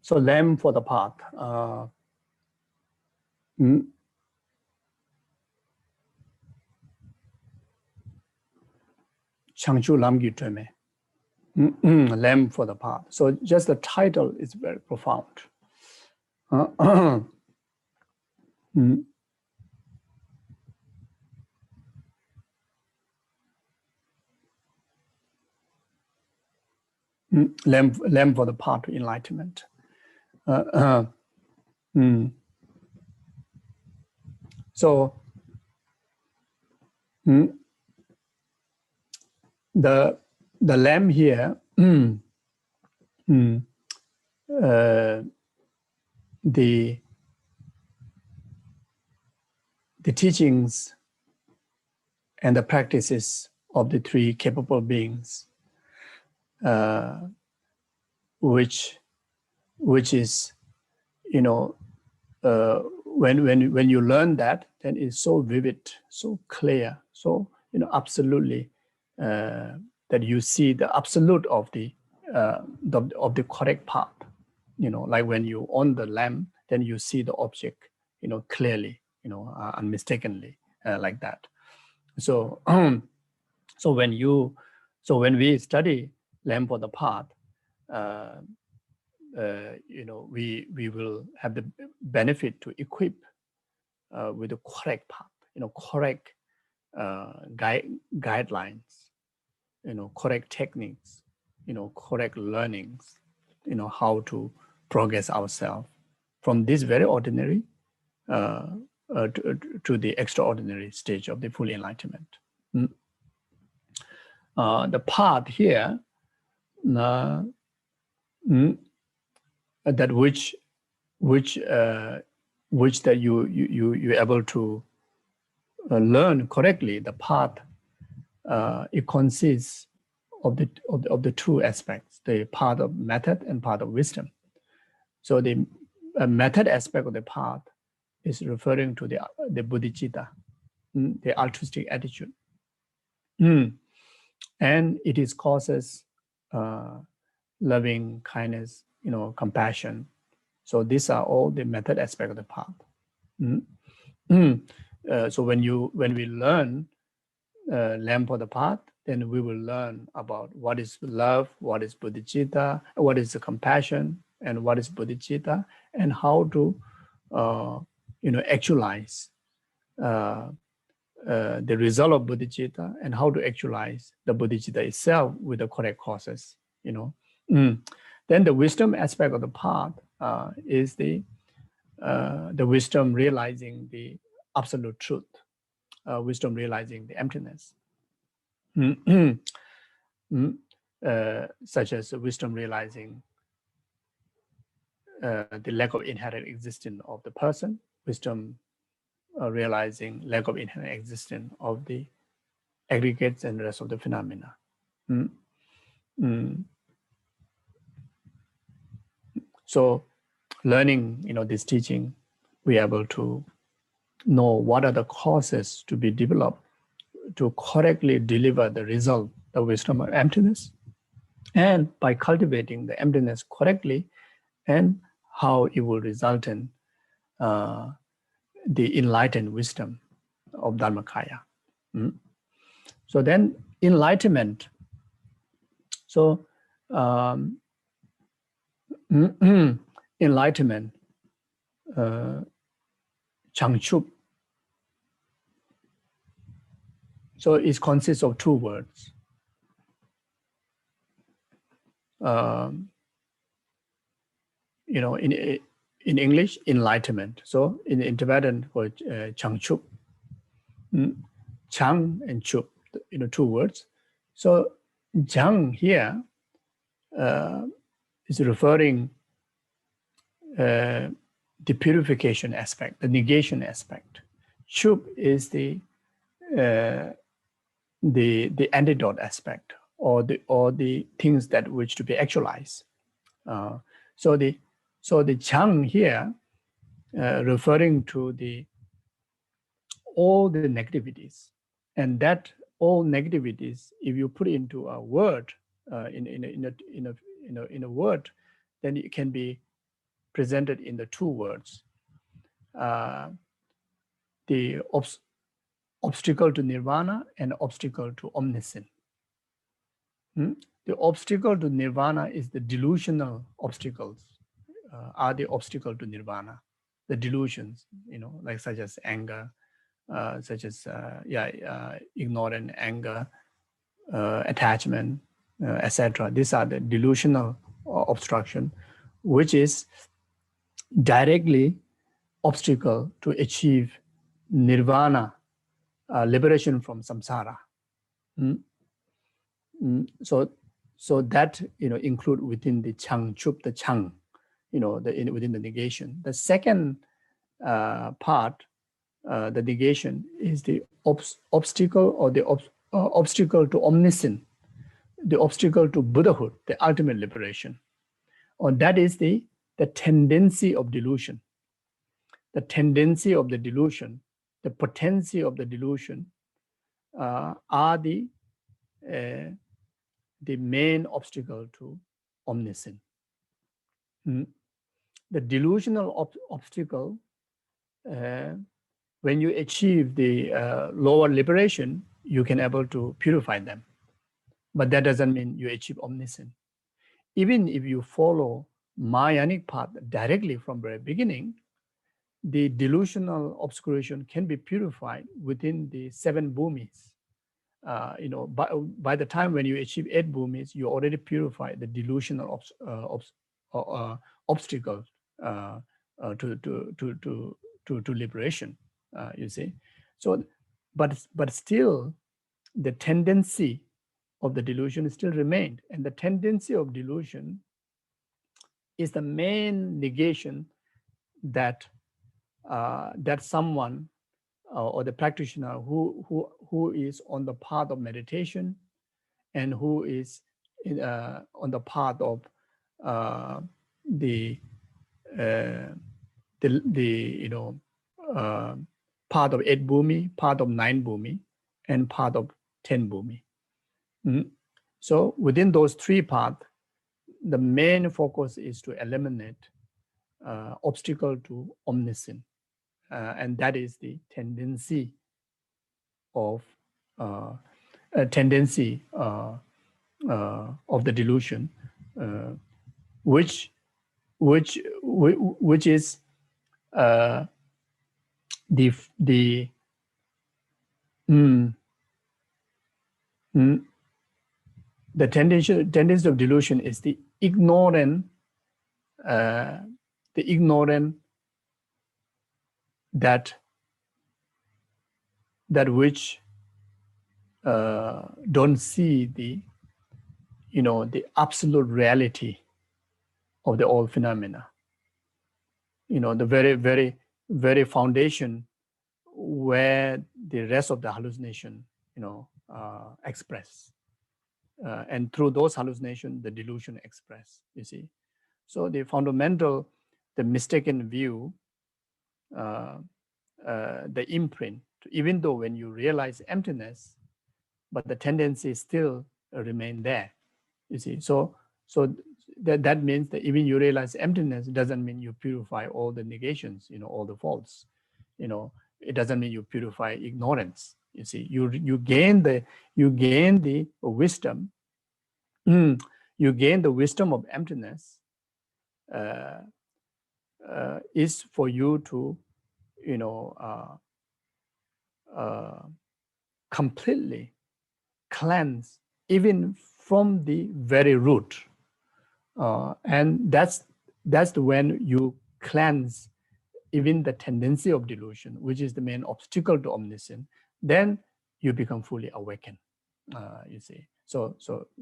So lamb for the path. Changchu Lamgi Treme. Lamb for the path. So just the title is very profound. Lamb for the path to enlightenment. So the lamb here, the teachings and the practices of the three capable beings, which is, you know, when you learn that, then it's so vivid, so clear, so, you know, absolutely that you see the absolute of the correct path. You know, like when you on the lamp, then you see the object, you know, clearly, you know, unmistakably, like that. So, so when we study lamp for the path, you know, we will have the benefit to equip with the correct path, you know, correct guidelines, you know, correct techniques, you know, correct learnings, you know, how to progress ourselves from this very ordinary to the extraordinary stage of the full enlightenment. The path here, that which that you're able to learn correctly, the path, it consists of the two aspects, the path of method and path of wisdom. So the method aspect of the path is referring to the bodhicitta, the altruistic attitude. And it is causes loving, kindness, you know, compassion. So these are all the method aspect of the path. So when we learn lamp of the path, then we will learn about what is love, what is bodhicitta, what is the compassion, and what is bodhicitta, and how to you know, actualize the result of bodhicitta, and how to actualize the bodhicitta itself with the correct causes. You know, then the wisdom aspect of the path is the wisdom realizing the absolute truth, wisdom realizing the emptiness, such as wisdom realizing the lack of inherent existence of the person, wisdom realizing lack of inherent existence of the aggregates and the rest of the phenomena. So learning, you know, this teaching, we are able to know what are the causes to be developed to correctly deliver the result, the wisdom of emptiness, and by cultivating the emptiness correctly, and how it will result in the enlightened wisdom of Dharmakaya. So then enlightenment. So enlightenment, Changchup. So it consists of two words. You know, in English, enlightenment. So in Tibetan, for Changchup, Chang and Chup, you know, two words. So Chang here is referring the purification aspect, the negation aspect. Chup is the antidote aspect, or the things that which to be actualized. So the Chang here referring to all the negativities, and that all negativities, if you put into a word, in a word, then it can be presented in the two words. The obstacle to Nirvana and obstacle to Omniscience. The obstacle to Nirvana is the delusional obstacles, are the obstacle to Nirvana. The delusions, you know, like such as anger, such as ignorance, anger, attachment, etc. These are the delusional obstruction, which is directly obstacle to achieve Nirvana, liberation from samsara. So that, you know, include within the Changchup, the Chang, you know, within the negation. The second part the negation is the obstacle or the obstacle to omniscience, the obstacle to Buddhahood, the ultimate liberation. Or that is the tendency of delusion. The tendency of the delusion, the potency of the delusion are the main obstacle to omniscience. The delusional obstacle, when you achieve the lower liberation, you can able to purify them. But that doesn't mean you achieve omniscience. Even if you follow Mayanic path directly from the very beginning, the delusional obscuration can be purified within the 7 bhumis. By the time when you achieve 8 bhumis, you already purify the delusional obstacles to liberation. You see, so but still, the tendency of the delusion still remained, and the tendency of delusion is the main negation that someone or the practitioner who is on the path of meditation and who is on the path of the path of 8 bhumi, path of 9 bhumi, and path of 10 bhumi. So within those 3 paths, the main focus is to eliminate obstacle to omniscience, and that is the tendency of the delusion, which is the tendency of delusion is the ignorant that which don't see the absolute reality of the all phenomena. The very, very, very foundation where the rest of the hallucination, express. And through those hallucinations, the delusion express, you see. So the fundamental, the mistaken view, the imprint, even though when you realize emptiness, but the tendency still remain there, you see. So that means that even you realize emptiness doesn't mean you purify all the negations, all the faults. It doesn't mean you purify ignorance. You see, you gain the wisdom. You gain the wisdom of emptiness. Is for you to, completely cleanse even from the very root, and that's when you cleanse even the tendency of delusion, which is the main obstacle to omniscience. Then you become fully awakened. You see, so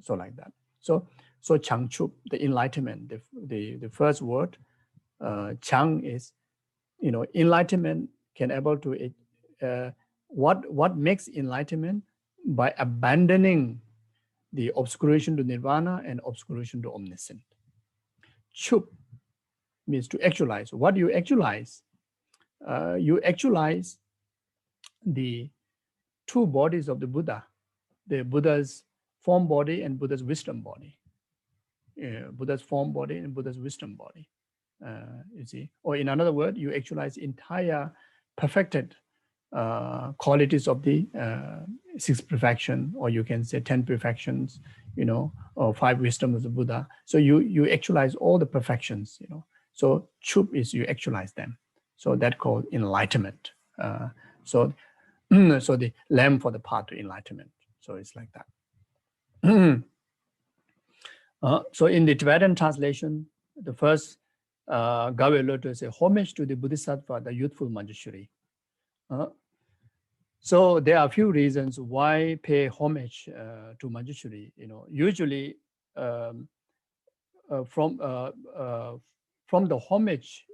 like that. So Changchup, the enlightenment, the first word, Chang is, enlightenment can able to what makes enlightenment? By abandoning the obscuration to Nirvana and obscuration to omniscience. Chup means to actualize. What do you actualize? You actualize the 2 bodies of the Buddha, the Buddha's form body and Buddha's wisdom body. Buddha's form body and Buddha's wisdom body. You see, or in another word, you actualize entire perfected qualities of the 6 perfection, or you can say 10 perfections, or 5 wisdoms of the Buddha. So you actualize all the perfections, So Chup is you actualize them. So that called enlightenment. So the lamp for the path to enlightenment. So it's like that. So in the Tibetan translation, the first Gawe Lotus is a homage to the Bodhisattva, the youthful Manjushri. So there are a few reasons why pay homage to Manjushri. Usually from the homage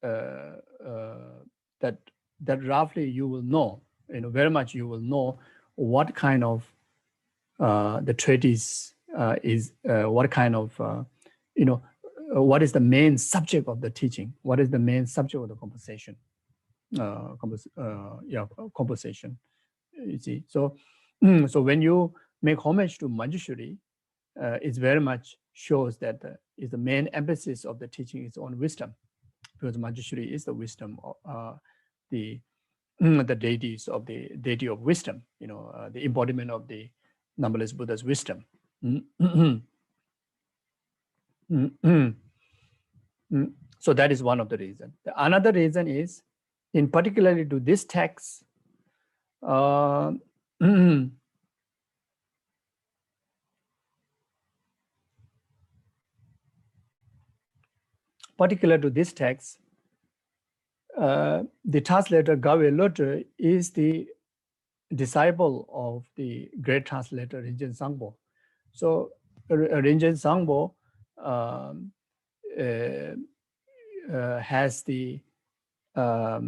that that roughly you will know, very much you will know what kind of the treatise is, what kind of, what is the main subject of the teaching, what is the main subject of the conversation, conversation, you see. So, so when you make homage to Manjushri, it very much shows that is the main emphasis of the teaching is on wisdom, because Manjushri is the wisdom of the deities of the deity of wisdom, the embodiment of the numberless Buddha's wisdom. So that is one of the reasons. Another reason is, in particularly to this text, particular to this text, the translator Gawe Lotte is the disciple of the great translator Rinchen Sangpo. So Rinchen Sangpo has the, how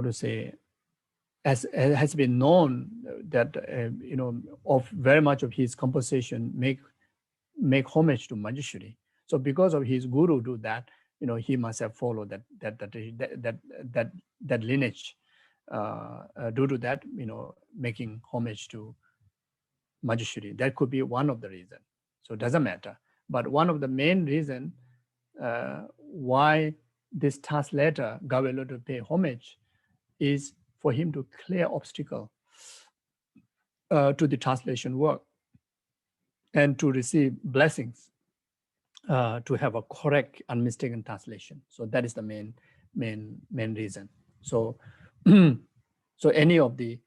to say, has been known that, of very much of his composition make homage to Manjushri. So because of his guru do that, he must have followed that lineage. Due to that, making homage to Manjushri. That could be one of the reasons. So it doesn't matter. But one of the main reasons why this translator Gawe Lotte pay homage is for him to clear obstacle to the translation work and to receive blessings, to have a correct, unmistaken translation. So that is the main reason. So, so any of the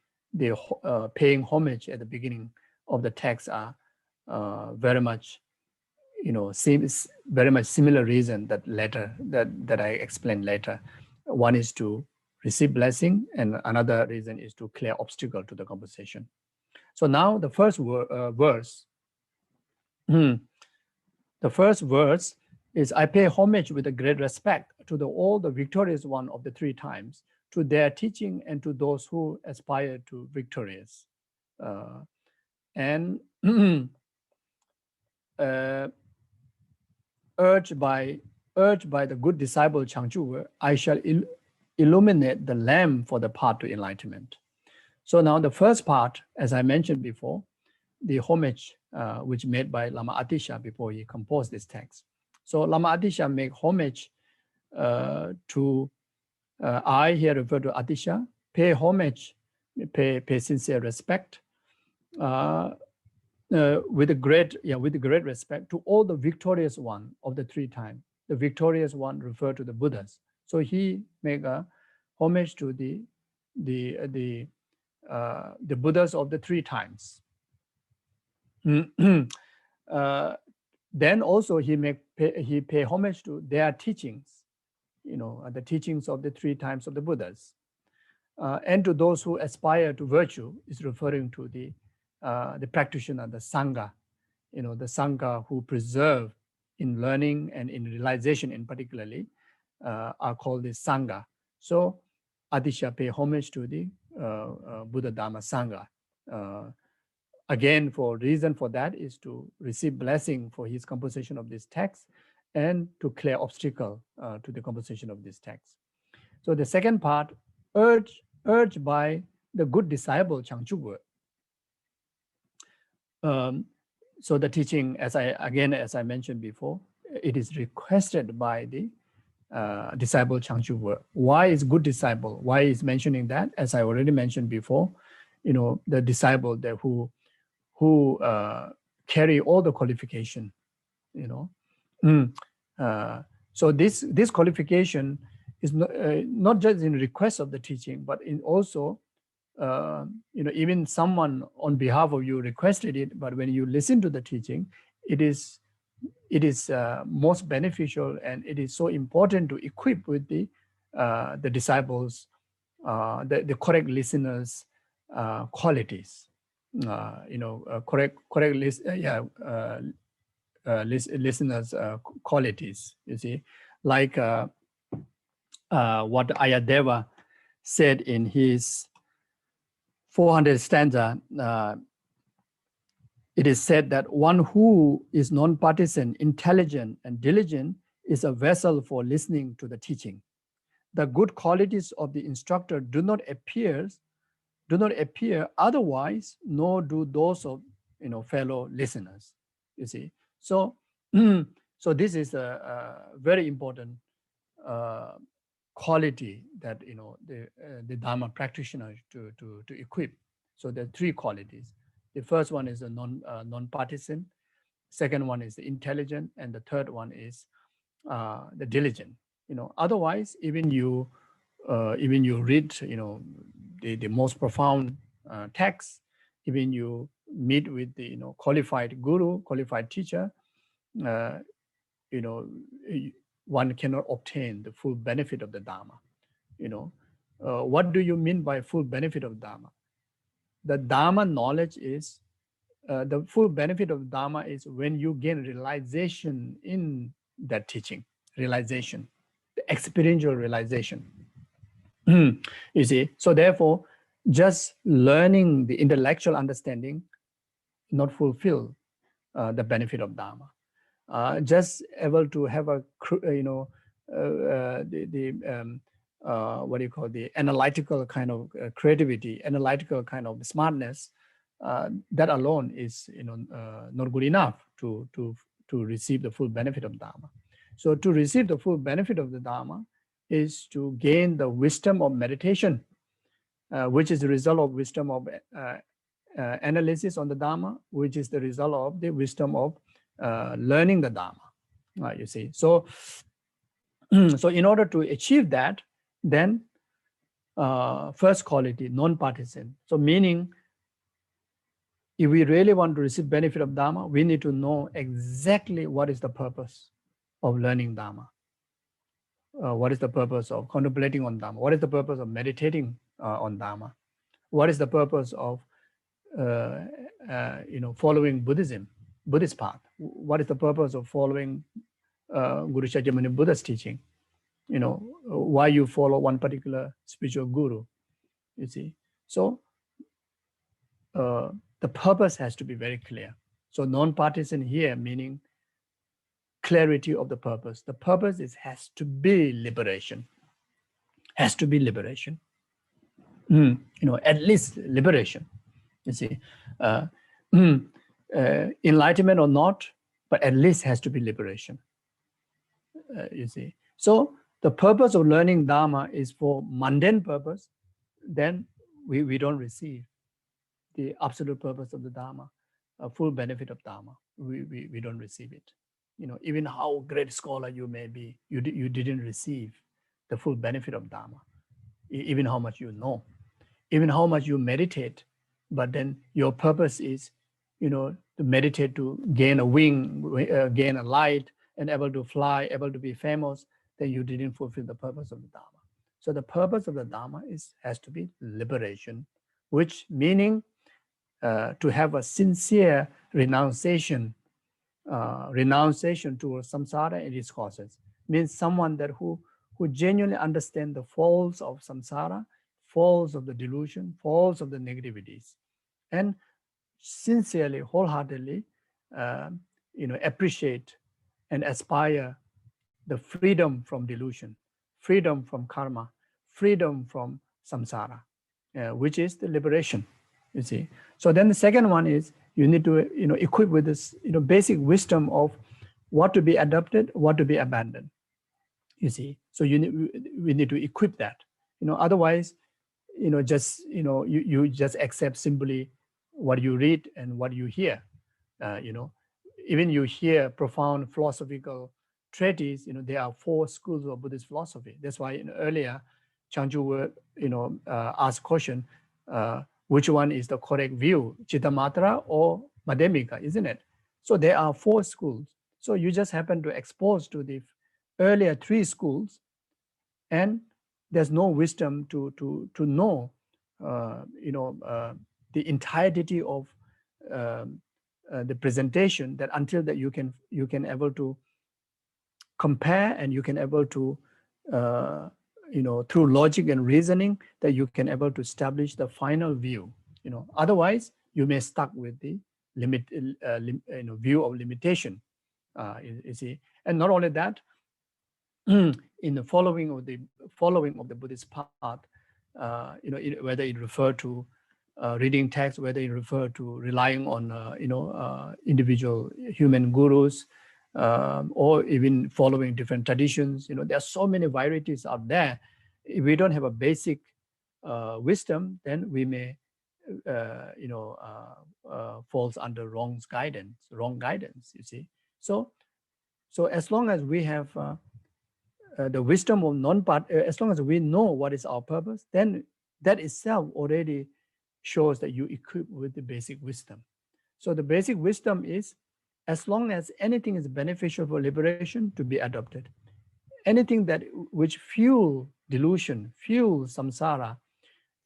paying homage at the beginning of the text are very much, seems very much similar reason that later that I explained later. One is to receive blessing, and another reason is to clear obstacle to the conversation. So now the first verse. The first verse is, I pay homage with a great respect to all the victorious one of the three times, to their teaching and to those who aspire to victorious. And urged by the good disciple Changchu, I shall illuminate the lamp for the path to enlightenment. So now the first part, as I mentioned before, the homage which made by Lama Atisha before he composed this text. So Lama Atisha make homage to, I here refer to Atisha, pay homage, pay sincere respect, with a great respect to all the victorious one of the three times. The victorious one refer to the Buddhas. So he make a homage to the Buddhas of the three times. Then also he pay homage to their teachings, the teachings of the three times of the Buddhas, and to those who aspire to virtue, is referring to the practitioner, the Sangha, the Sangha who preserve in learning and in realization in particularly, are called the Sangha. So Atisha pay homage to the Buddha Dharma Sangha. Again, for reason for that is to receive blessing for his composition of this text and to clear obstacle to the composition of this text. So the second part, urged by the good disciple Changchu. So the teaching, as I mentioned before, it is requested by the disciple Changchu. Why is good disciple? Why is mentioning that? As I already mentioned before, the disciple that who carry all the qualification, so this qualification is not just in request of the teaching, but in also, even someone on behalf of you requested it, but when you listen to the teaching, it is most beneficial, and it is so important to equip with the disciples, the correct listeners' qualities. Listeners' qualities. You see, like what Ayadeva said in his 400 stanza. It is said that one who is non-partisan, intelligent, and diligent is a vessel for listening to the teaching. The good qualities of the instructor do not appear otherwise, nor do those of fellow listeners. You see, so so this is a very important quality that the Dharma practitioner to equip. So there are three qualities. The first one is a non-partisan. Second one is the intelligent, and the third one is the diligent. Otherwise, even you read the most profound text, even you meet with the qualified guru, qualified teacher, one cannot obtain the full benefit of the Dharma. What do you mean by full benefit of Dharma? The Dharma knowledge is the full benefit of Dharma is when you gain realization in that teaching, realization, the experiential realization. You see, so therefore, just learning the intellectual understanding not fulfill the benefit of Dharma. Just able to have a what do you call, the analytical kind of creativity, analytical kind of smartness, that alone is not good enough to receive the full benefit of Dharma. So to receive the full benefit of the Dharma is to gain the wisdom of meditation, which is the result of wisdom of analysis on the Dharma, which is the result of the wisdom of learning the Dharma. You see, so so in order to achieve that, then first quality, non-partisan. So meaning, if we really want to receive benefit of Dharma, we need to know exactly what is the purpose of learning Dharma. What is the purpose of contemplating on Dharma? What is the purpose of meditating on Dharma? What is the purpose of following Buddhism, Buddhist path? What is the purpose of following Guru Shakyamuni Buddha's teaching? Why you follow one particular spiritual guru? You see, so the purpose has to be very clear. So non-partisan here meaning clarity of the purpose. The purpose has to be liberation. Has to be liberation. At least liberation. You see, enlightenment or not, but at least has to be liberation. You see, so the purpose of learning Dharma is for mundane purpose, then we don't receive the absolute purpose of the Dharma, a full benefit of Dharma. We don't receive it. Even how great scholar you may be, you didn't receive the full benefit of Dharma. Even how much you know, even how much you meditate, but then your purpose is, to meditate to gain a wing, gain a light, and able to fly, able to be famous, then you didn't fulfill the purpose of the Dharma. So the purpose of the Dharma has to be liberation, which meaning to have a sincere renunciation towards samsara and its causes. Means someone that who genuinely understand the faults of samsara, faults of the delusion, faults of the negativities, and sincerely, wholeheartedly, appreciate and aspire the freedom from delusion, freedom from karma, freedom from samsara, which is the liberation. You see. So then the second one is you need to equip with this basic wisdom of what to be adopted, what to be abandoned. You see. So we need to equip that. Otherwise, you just accept simply what you read and what you hear. Even you hear profound philosophical treatise, there are 4 schools of Buddhist philosophy. That's why earlier Changju were asked question, which one is the correct view, Chittamatra or Madhyamika, isn't it? So there are 4 schools. So you just happen to expose to the earlier 3 schools, and there's no wisdom to know the entirety of the presentation, that until that you can able to compare and you can able to through logic and reasoning, that you can able to establish the final view. Otherwise you may stuck with the view of limitation. You see, and not only that, in the following of the Buddhist path, whether it refer to reading text, whether it refer to relying on individual human gurus, or even following different traditions. There are so many varieties out there. If we don't have a basic wisdom, then we may falls under wrong guidance. You see, so as long as we have the wisdom of non-part, as long as we know what is our purpose, then that itself already shows that you equip with the basic wisdom. So the basic wisdom is, as long as anything is beneficial for liberation, to be adopted. Anything that which fuel delusion, fuel samsara,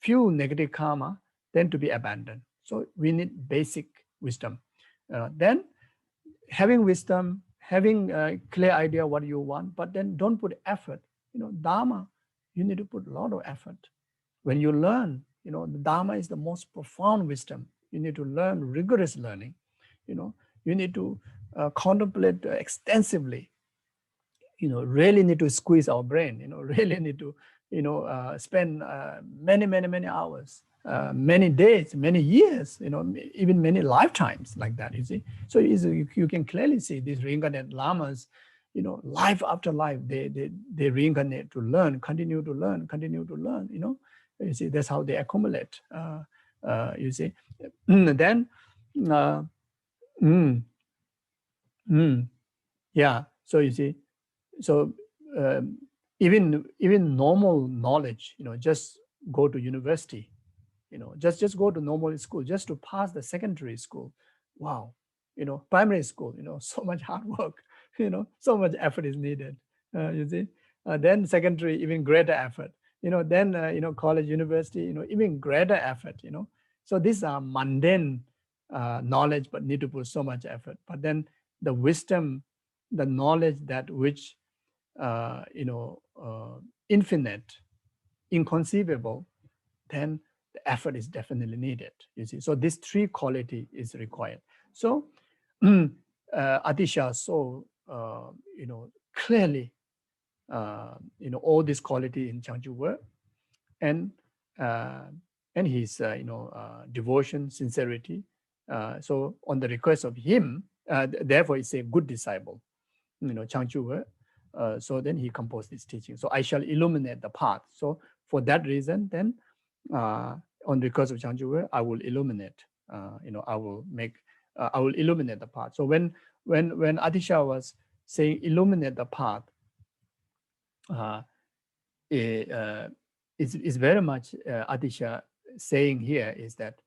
fuel negative karma, then to be abandoned. So we need basic wisdom. Then having wisdom, having a clear idea what you want, but then don't put effort. Dharma, you need to put a lot of effort. When you learn, the Dharma is the most profound wisdom. You need to learn rigorous learning. You need to contemplate extensively. Really need to squeeze our brain. Really need to, spend many hours, many days, many years, even many lifetimes like that. You see, so you can clearly see these reincarnated lamas. Life after life, they reincarnate to learn, continue to learn. You see, that's how they accumulate. You see, then, yeah. So you see, so even normal knowledge, just go to university, just go to normal school, just to pass the secondary school. Wow, primary school, so much hard work, so much effort is needed. You see, then secondary, even greater effort. Then college, university, even greater effort. So these are mundane knowledge, but need to put so much effort. But then the wisdom, the knowledge that which infinite, inconceivable, then the effort is definitely needed. You see, so this three quality is required. So Atisha saw clearly all this quality in Changju work, and his devotion, sincerity. So on the request of him, therefore it's a good disciple, Changju work. So then he composed this teaching. So I shall illuminate the path. So for that reason, then on the request of Changju, I will illuminate. I will illuminate the path. So when Atisha was saying illuminate the path, it's very much Atisha saying here is that,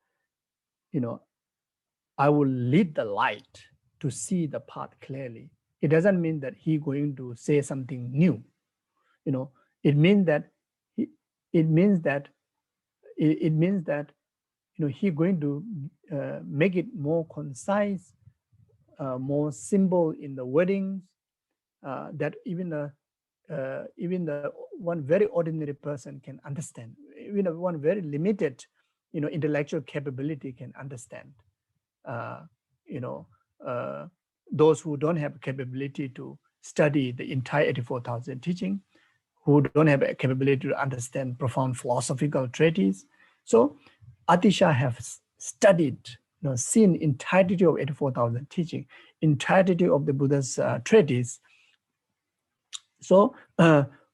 I will lead the light to see the path clearly. It doesn't mean that he going to say something new. It means that he going to make it more concise, more simple in the wordings, that even the one very ordinary person can understand. Even one very limited, intellectual capability can understand. Those who don't have capability to study the entire 84,000 teaching, who don't have a capability to understand profound philosophical treatise. So Atisha has studied, seen entirety of 84,000 teaching, entirety of the Buddha's treatise. So,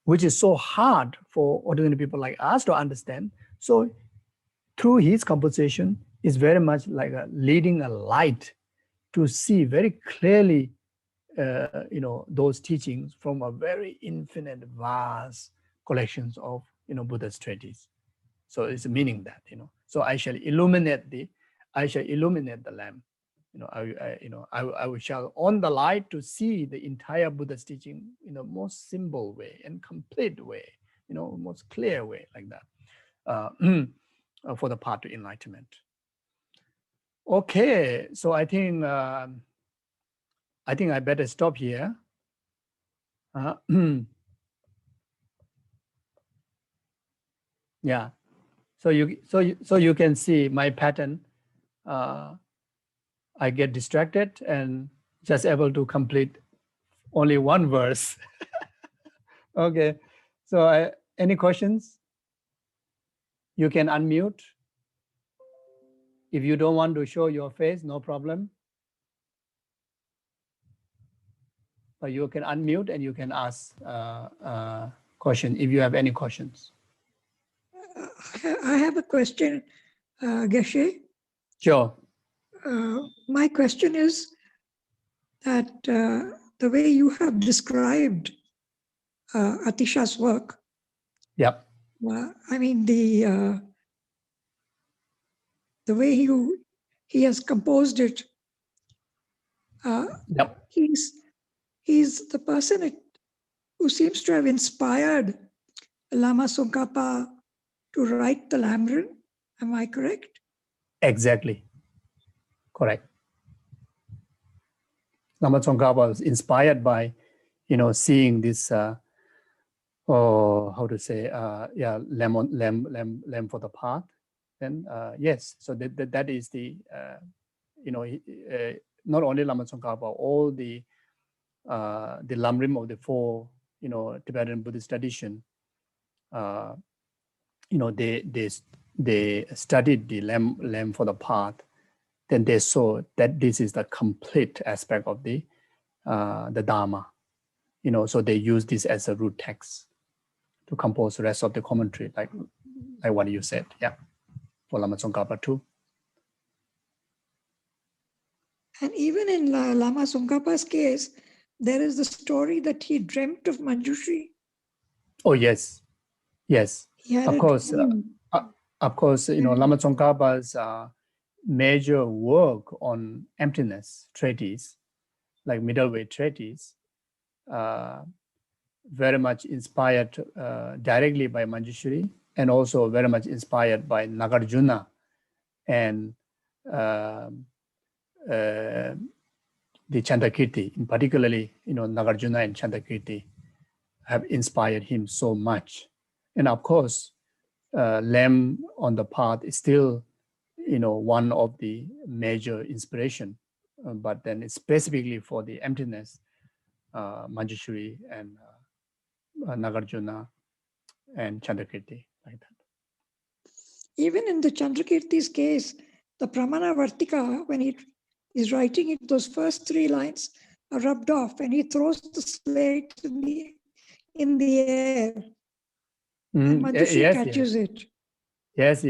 which is so hard for ordinary people like us to understand. So through his composition is very much like leading a light to see very clearly, those teachings from a very infinite, vast collections of, Buddha's treatise. So it's meaning that, so I shall illuminate the lamp. I shall on the light to see the entire Buddha's teaching in the most simple way and complete way, most clear way, like that, for the path to enlightenment. Okay, so I think I better stop here. Yeah. So you can see my pattern. I get distracted and just able to complete only one verse. Okay. So any questions? You can unmute. If you don't want to show your face, no problem. But you can unmute and you can ask question if you have any questions. I have a question, Geshe. Sure. My question is that the way you have described Atisha's work, Yep. I mean the way he has composed it. Yep. He's the person who seems to have inspired Lama Tsongkhapa to write the Lamrim. Am I correct? Exactly. Correct. Lama Tsongkhapa was inspired by, seeing this, how to say, lamb for the path. Then yes, so that is the, not only Lama Tsongkhapa, all the Lamrim of the four, Tibetan Buddhist tradition, they studied the lamb for the path. Then they saw that this is the complete aspect of the Dharma. So they use this as a root text to compose the rest of the commentary, like what you said, yeah, for Lama Tsongkhapa too. And even in Lama Tsongkhapa's case, there is the story that he dreamt of Manjushri. Oh yes, of course, Lama Tsongkhapa's major work on emptiness treatise, like middleweight treatise, very much inspired directly by Manjushri, and also very much inspired by Nagarjuna and the Chandrakirti, in particularly, Nagarjuna and Chandrakirti have inspired him so much. And of course, Lamb on the Path is still, one of the major inspiration, but then specifically for the emptiness, Manjushri and Nagarjuna and Chandrakirti, like that. Even in the Chandrakirti's case, the Pramana Vartika, when he is writing it, those first 3 lines are rubbed off and he throws the slate in the air. And Manjushri catches it. Yes. So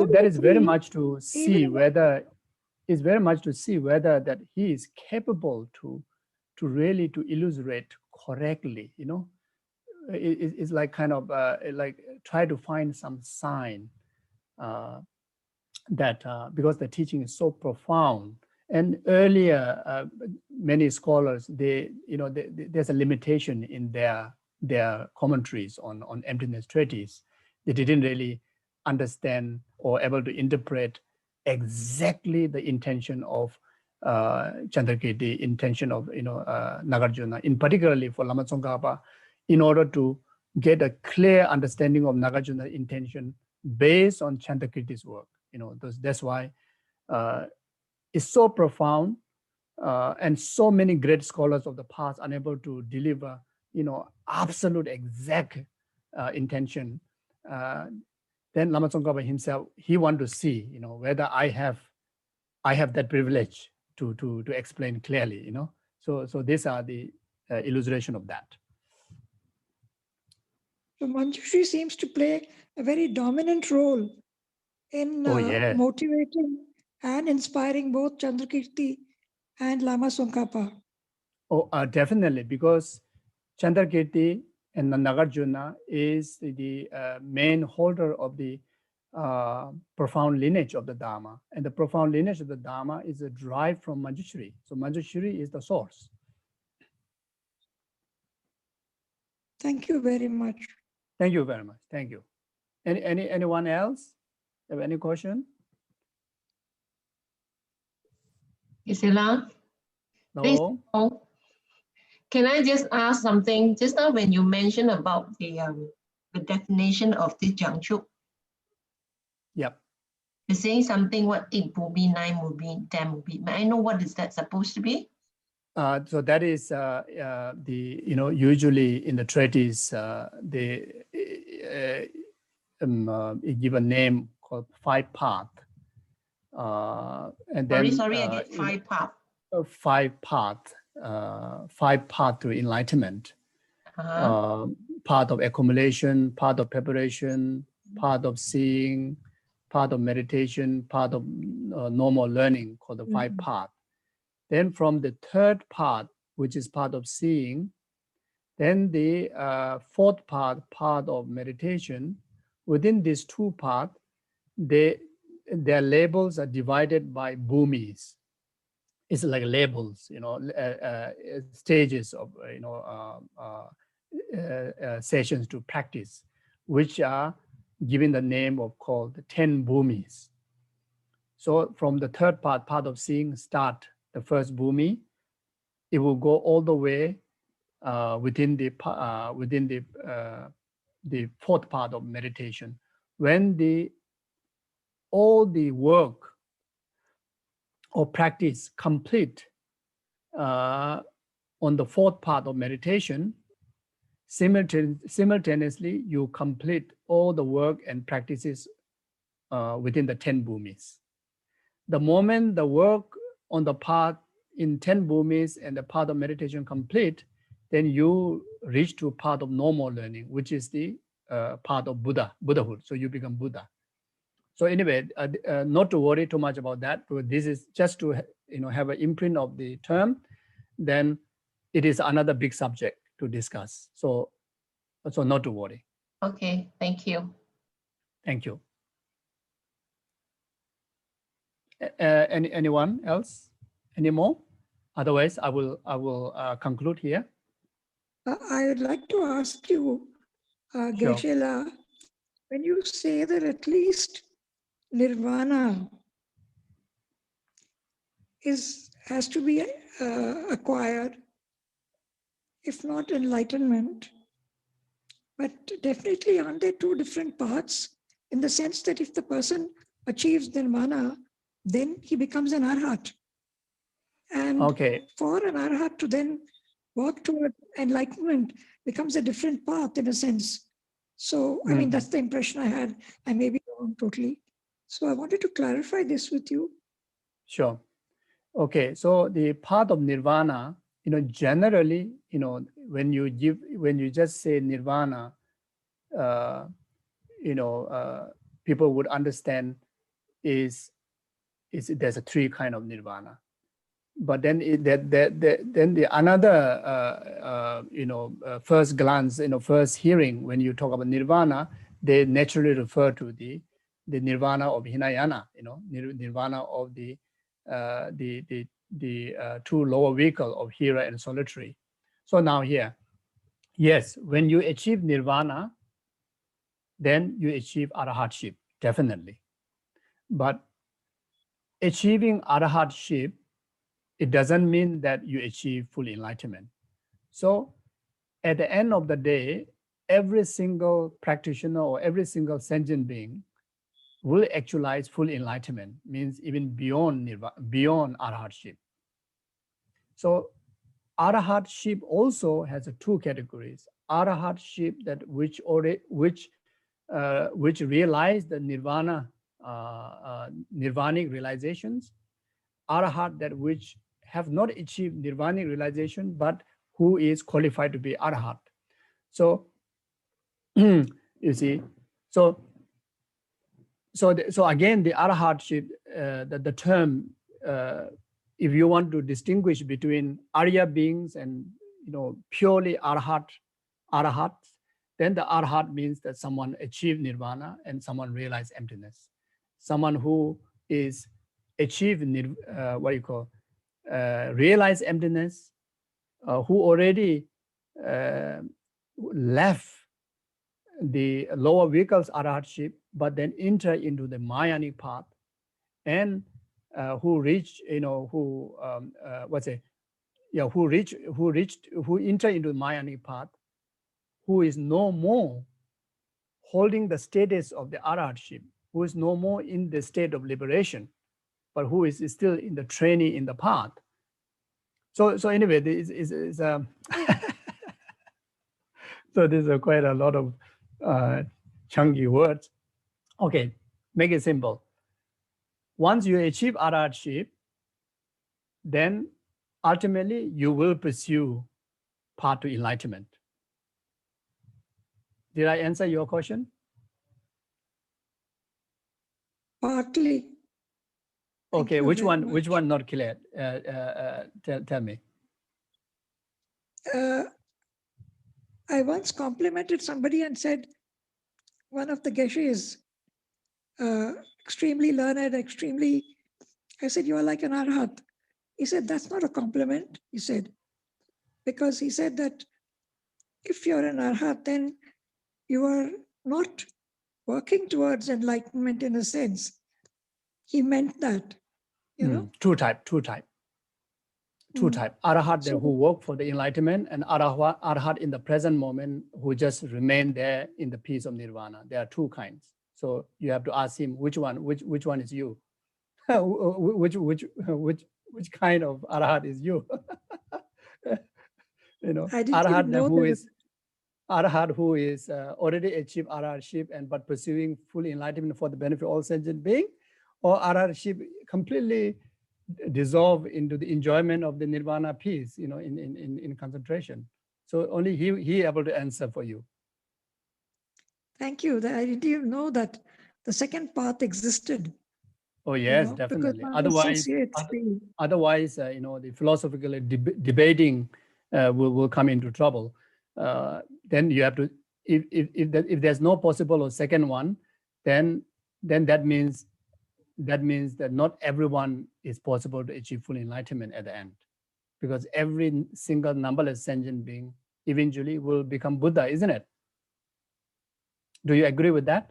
that is very much to see whether that he is capable to really to illustrate correctly. It's like kind of like try to find some sign that because the teaching is so profound. And earlier, many scholars, there's a limitation in their commentaries on emptiness treatise. They didn't really understand or able to interpret exactly the intention of Chandrakirti, intention of Nagarjuna, in particularly for Lama Tsongkhapa, in order to get a clear understanding of Nagarjuna's intention based on Chandrakirti's work. That's why it's so profound, and so many great scholars of the past unable to deliver, absolute exact intention. Then Lama Tsongkhapa himself, he want to see, whether I have that privilege to explain clearly, So these are the illustration of that. So Manjushri seems to play a very dominant role in motivating and inspiring both Chandrakirti and Lama Tsongkhapa. Oh, definitely, because Chandrakirti and Nagarjuna is the main holder of the profound lineage of the Dharma. And the profound lineage of the Dharma is derived from Manjushri. So Manjushri is the source. Thank you very much. Thank you very much. Thank you. Anyone else have any question? Gisela? No. Can I just ask something? Just now when you mentioned about the definition of this Jiangchu, Yep. you're saying something, what, 8 bhubi, 9 bhubi, 10 bhubi. May I know what is that supposed to be? So that is usually in the treatise they give a name called 5 path, and then Sorry, I get 5 paths. 5 path, 5 path to enlightenment. Path of accumulation, path of preparation, path of seeing, path of meditation, path of normal learning, called the 5 path. Then from the 3rd path, which is path of seeing, then the 4th path of meditation. Within these 2 paths, their labels are divided by bhumis. It's like labels, stages of sessions to practice, which are given the name of called 10 bhumis. So from the 3rd path of seeing, start the 1st bhumi. It will go all the way within the 4th part of meditation. When all the work or practice complete on the 4th part of meditation, simultaneously you complete all the work and practices within the 10 bhumis. The moment the work on the path in 10 bhumis and the path of meditation complete, then you reach to path of normal learning, which is the path of Buddhahood. So you become Buddha. So anyway, not to worry too much about that. This is just to have an imprint of the term. Then it is another big subject to discuss. So not to worry. Okay, thank you. Thank you. Anyone else? Any more? Otherwise, I will conclude here. I would like to ask you, Sure. Geshe, when you say that at least Nirvana has to be acquired, if not enlightenment, but definitely aren't there 2 different paths, in the sense that if the person achieves Nirvana, then he becomes an arhat. And Okay. for an arhat to then walk toward enlightenment becomes a different path in a sense. So, I mean, that's the impression I had. I may be wrong totally. So I wanted to clarify this with you. Sure. Okay. So the path of Nirvana, generally, when you just say Nirvana, people would understand is there's a 3 kind of Nirvana. But then then the another first glance, first hearing, when you talk about Nirvana, they naturally refer to the Nirvana of Hinayana, Nirvana of the 2 lower vehicle of Hira and solitary. So now here, yes, when you achieve Nirvana, then you achieve Arahatship, definitely. But achieving Arahatship, it doesn't mean that you achieve full enlightenment. So at the end of the day, every single practitioner or every single sentient being will actualize full enlightenment, means even beyond Nirvana, beyond Arahatship. So Arahatship also has 2 categories. Arahatship that which realize the Nirvana, Nirvanic realizations. Arahat that which have not achieved Nirvanic realization, but who is qualified to be Arahat. So you see, so again, the Arahatship, the term, if you want to distinguish between Arya beings and purely Arahat, then the Arahat means that someone achieved Nirvana and someone realized emptiness. Someone who is achieved realized emptiness, who already left the lower vehicles Arahatship, but then enter into the Mayanic path, and who reach, who enter into Mayanic path, who is no more holding the status of the arahatship, who is no more in the state of liberation, but who is still in the training in the path. So anyway, this is so there's quite a lot of chunky words. Okay, make it simple. Once you achieve arahatship, then ultimately you will pursue path to enlightenment. Did I answer your question? Partly. Okay, you which very one? Which much. one not clear? Tell me. I once complimented somebody and said, one of the Geshe is extremely learned, I said, you are like an arhat. He said, that's not a compliment, he said, because he said that if you're an arhat, then you are not working towards enlightenment in a sense. He meant that, you know. Two type. Arahat So- who work for the enlightenment, and arahat in the present moment who just remain there in the peace of nirvana. There are two kinds. So you have to ask him which one is you, which kind of arahat is you. I didn't even know arahat who is already achieved arahatship and but pursuing full enlightenment for the benefit of all sentient being, or arahatship completely dissolve into the enjoyment of the nirvana peace, in concentration. So only he able to answer for you. Thank you. I didn't even know that the second path existed. Oh yes, definitely. Otherwise, the philosophical debating will come into trouble. Then you have to, if there's no possible or second one, then that means that not everyone is possible to achieve full enlightenment at the end, because every single numberless sentient being eventually will become Buddha, isn't it? Do you agree with that?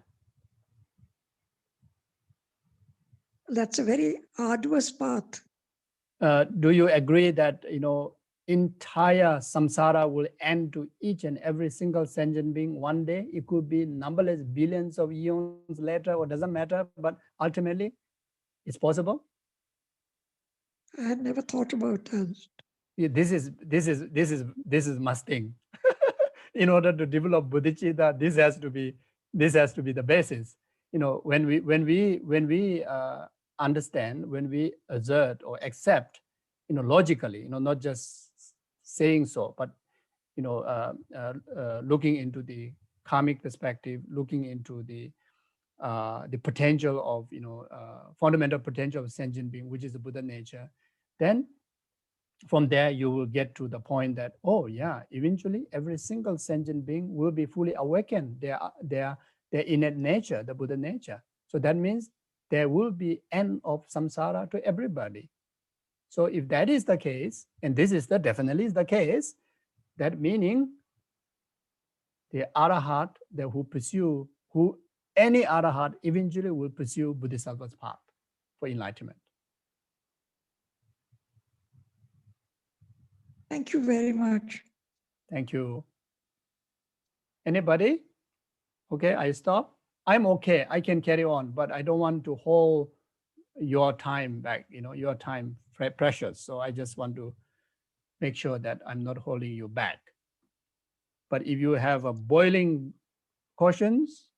That's a very arduous path. Do you agree that entire samsara will end to each and every single sentient being one day? It could be numberless billions of eons later, or doesn't matter, but ultimately it's possible. I had never thought about that. This is must thing. In order to develop bodhicitta, this has to be the basis. When we understand, when we assert or accept, logically, not just saying so, but looking into the karmic perspective, looking into the potential of fundamental potential of sentient being, which is the Buddha nature, then from there you will get to the point that, oh yeah, eventually every single sentient being will be fully awakened. Their innate nature, the Buddha nature. So that means there will be end of samsara to everybody. So if that is the case, and this is definitely is the case, that meaning the arahat any arahat eventually will pursue Bodhisattva's path for enlightenment. Thank you very much. Thank you. Anybody? Okay, I stop. I'm okay. I can carry on, but I don't want to hold your time back. Your time precious. So I just want to make sure that I'm not holding you back. But if you have a boiling questions,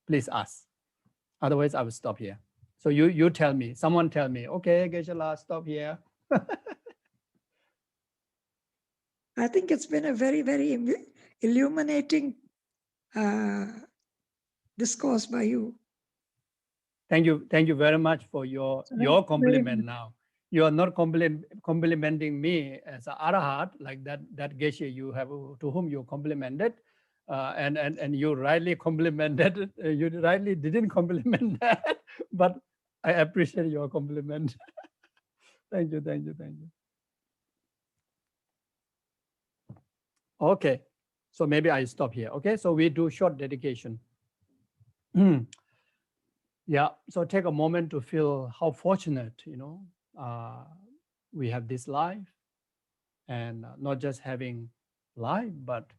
please ask. Otherwise, I will stop here. So you tell me. Someone tell me. Okay, Geshe-la, stop here. I think it's been a very, very illuminating discourse by you. Thank you very much for your compliment now. You are not complimenting me as an arahat, like that Geshe you have, to whom you complimented, and you rightly complimented. You rightly didn't compliment that, but I appreciate your compliment. Thank you. Okay, so maybe I stop here. Okay, so we do short dedication. Yeah, so take a moment to feel how fortunate, we have this life, and not just having life, but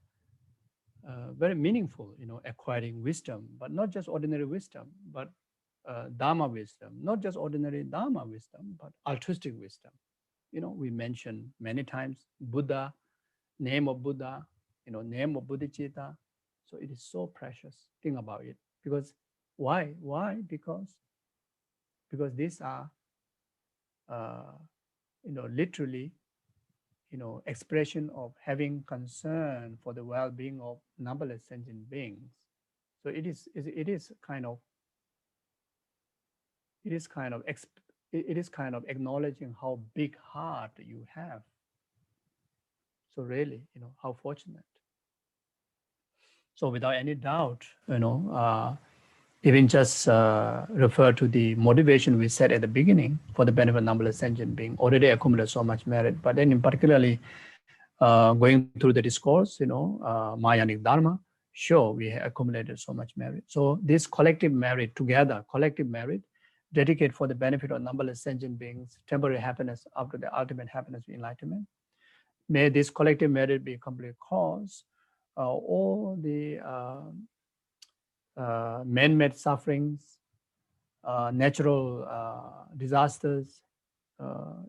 very meaningful, acquiring wisdom, but not just ordinary wisdom, but Dharma wisdom, not just ordinary Dharma wisdom, but altruistic wisdom. We mentioned many times Buddha, name of Buddha, name of Bodhicitta. So it is so precious. Think about it. Because why? Why? Because these are, literally, expression of having concern for the well-being of numberless sentient beings. So it is kind of acknowledging how big heart you have. So really, how fortunate. So without any doubt, even just refer to the motivation we said at the beginning for the benefit of numberless sentient being, already accumulated so much merit. But then in particularly going through the discourse, Mahayanic Dharma, sure, we have accumulated so much merit. So this collective merit together, dedicate for the benefit of numberless sentient beings, temporary happiness after the ultimate happiness of enlightenment. May this collective merit be a complete cause. All the man-made sufferings, natural disasters,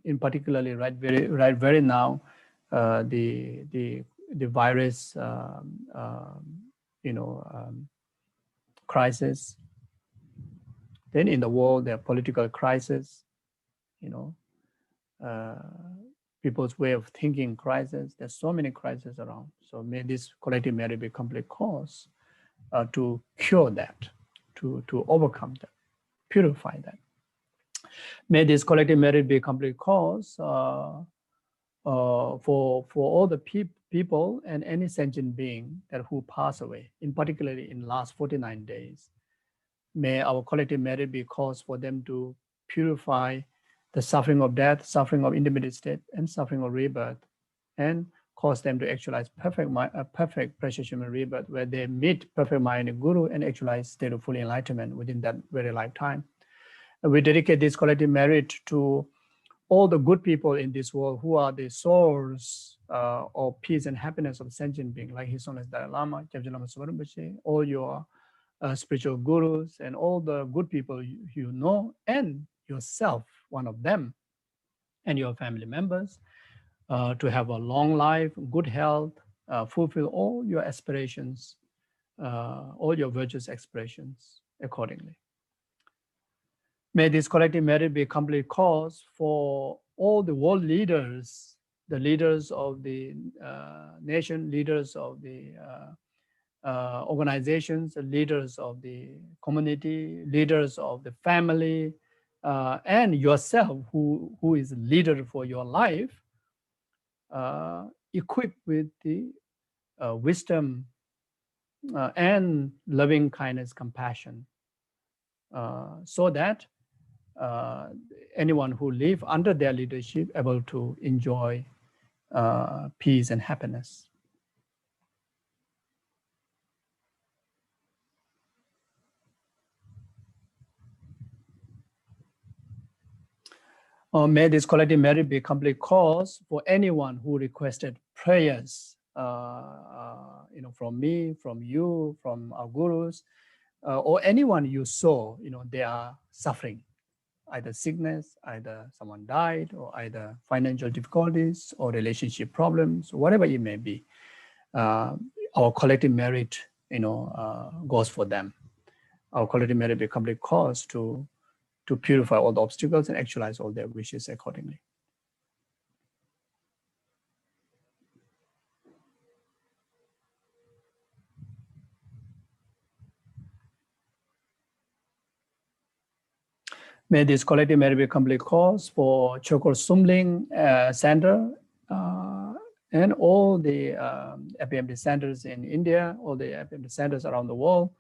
in particularly right very now, the virus, crisis. Then in the world, there are political crisis, people's way of thinking crisis. There's so many crises around. So may this collective merit be a complete cause to cure that, to overcome that, purify that. May this collective merit be a complete cause for all the people and any sentient being that who pass away, in particularly in last 49 days. May our collective merit be cause for them to purify the suffering of death, suffering of intermediate state, and suffering of rebirth, and cause them to actualize perfect precious human rebirth, where they meet perfect Mahayanic Guru and actualize state of full enlightenment within that very lifetime. And we dedicate this collective merit to all the good people in this world who are the source of peace and happiness of sentient being, like His Holiness Dalai Lama, all your spiritual gurus, and all the good people you know, and yourself, one of them, and your family members, to have a long life, good health, fulfill all your aspirations, all your virtuous expressions accordingly. May this collective merit be a complete cause for all the world leaders, the leaders of the nation, leaders of the organizations, leaders of the community, leaders of the family, and yourself, who is leader for your life, equipped with the wisdom and loving kindness, compassion, so that anyone who live under their leadership able to enjoy peace and happiness. May this collective merit be a complete cause for anyone who requested prayers, from me, from you, from our gurus, or anyone you saw, they are suffering, either sickness, either someone died, or either financial difficulties or relationship problems, whatever it may be. Our collective merit, goes for them. Our collective merit be a complete cause to purify all the obstacles and actualize all their wishes accordingly. May this collective merit be a complete cause for Choe Khor Sum Ling Center and all the FPMD centers in India, all the FPMD centers around the world,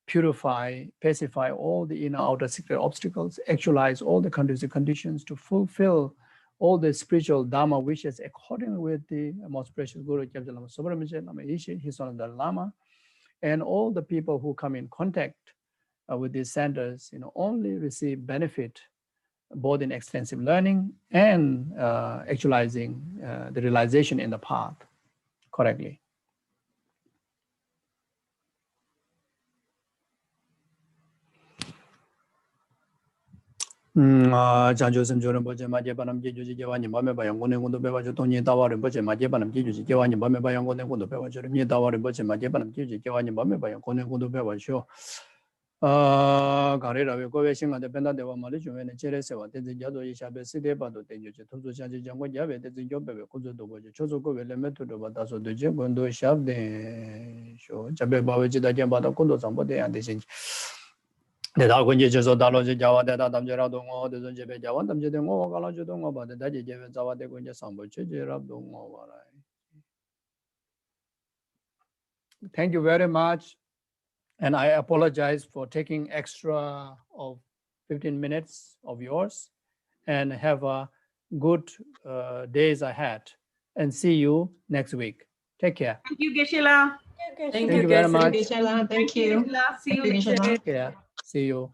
purify, pacify all the inner outer secret obstacles, actualize all the conducive conditions to fulfill all the spiritual Dharma wishes according with the most precious Guru, His Holiness Dalai Lama, and all the people who come in contact with these centers, only receive benefit both in extensive learning and actualizing the realization in the path correctly. Chanjo sem joren boche ma je panam ji juji jewa ni ba me ba yang ngone ngondo be ba jo tong ni ta wa ren boche ma je panam ji juji jewa ni ba me ba yang ngone ngondo be ba jo ni ta wa ren boche ma je panam ji juji jewa ni ba me ba yang ngone ngondo be ba sho gare ra we ko we sing ga de benda de wa ma le ju we ne che re se wa de ja do yi sha be si de ba do de ju che to zo sha ji jang ko ja be de zin jo be be ko zo do bo je cho zo ko we le me to do ba da so de je gon do sha de sho ja be ba we ji da jen ba da kon do zang bo de ya de sin để đạo quân gì cho đạo lo cho giáo để đạo tâm cho đạo đồng ngõ để dân chế về giáo tâm chế để ngõ vào cái lo cho đồng ngõ bảo để đại chế về giáo để quân chế sang bộ chế chế rap đồng ngõ vào lại. Thank you very much, and I apologize for taking extra of 15 minutes of yours, and have a good days ahead, and see you next week. Take care. Thank you, Geshe-la. Thank you very much. Geshe-la. Thank you. See you Thank you, next Geshe-la. day. Take care. See you.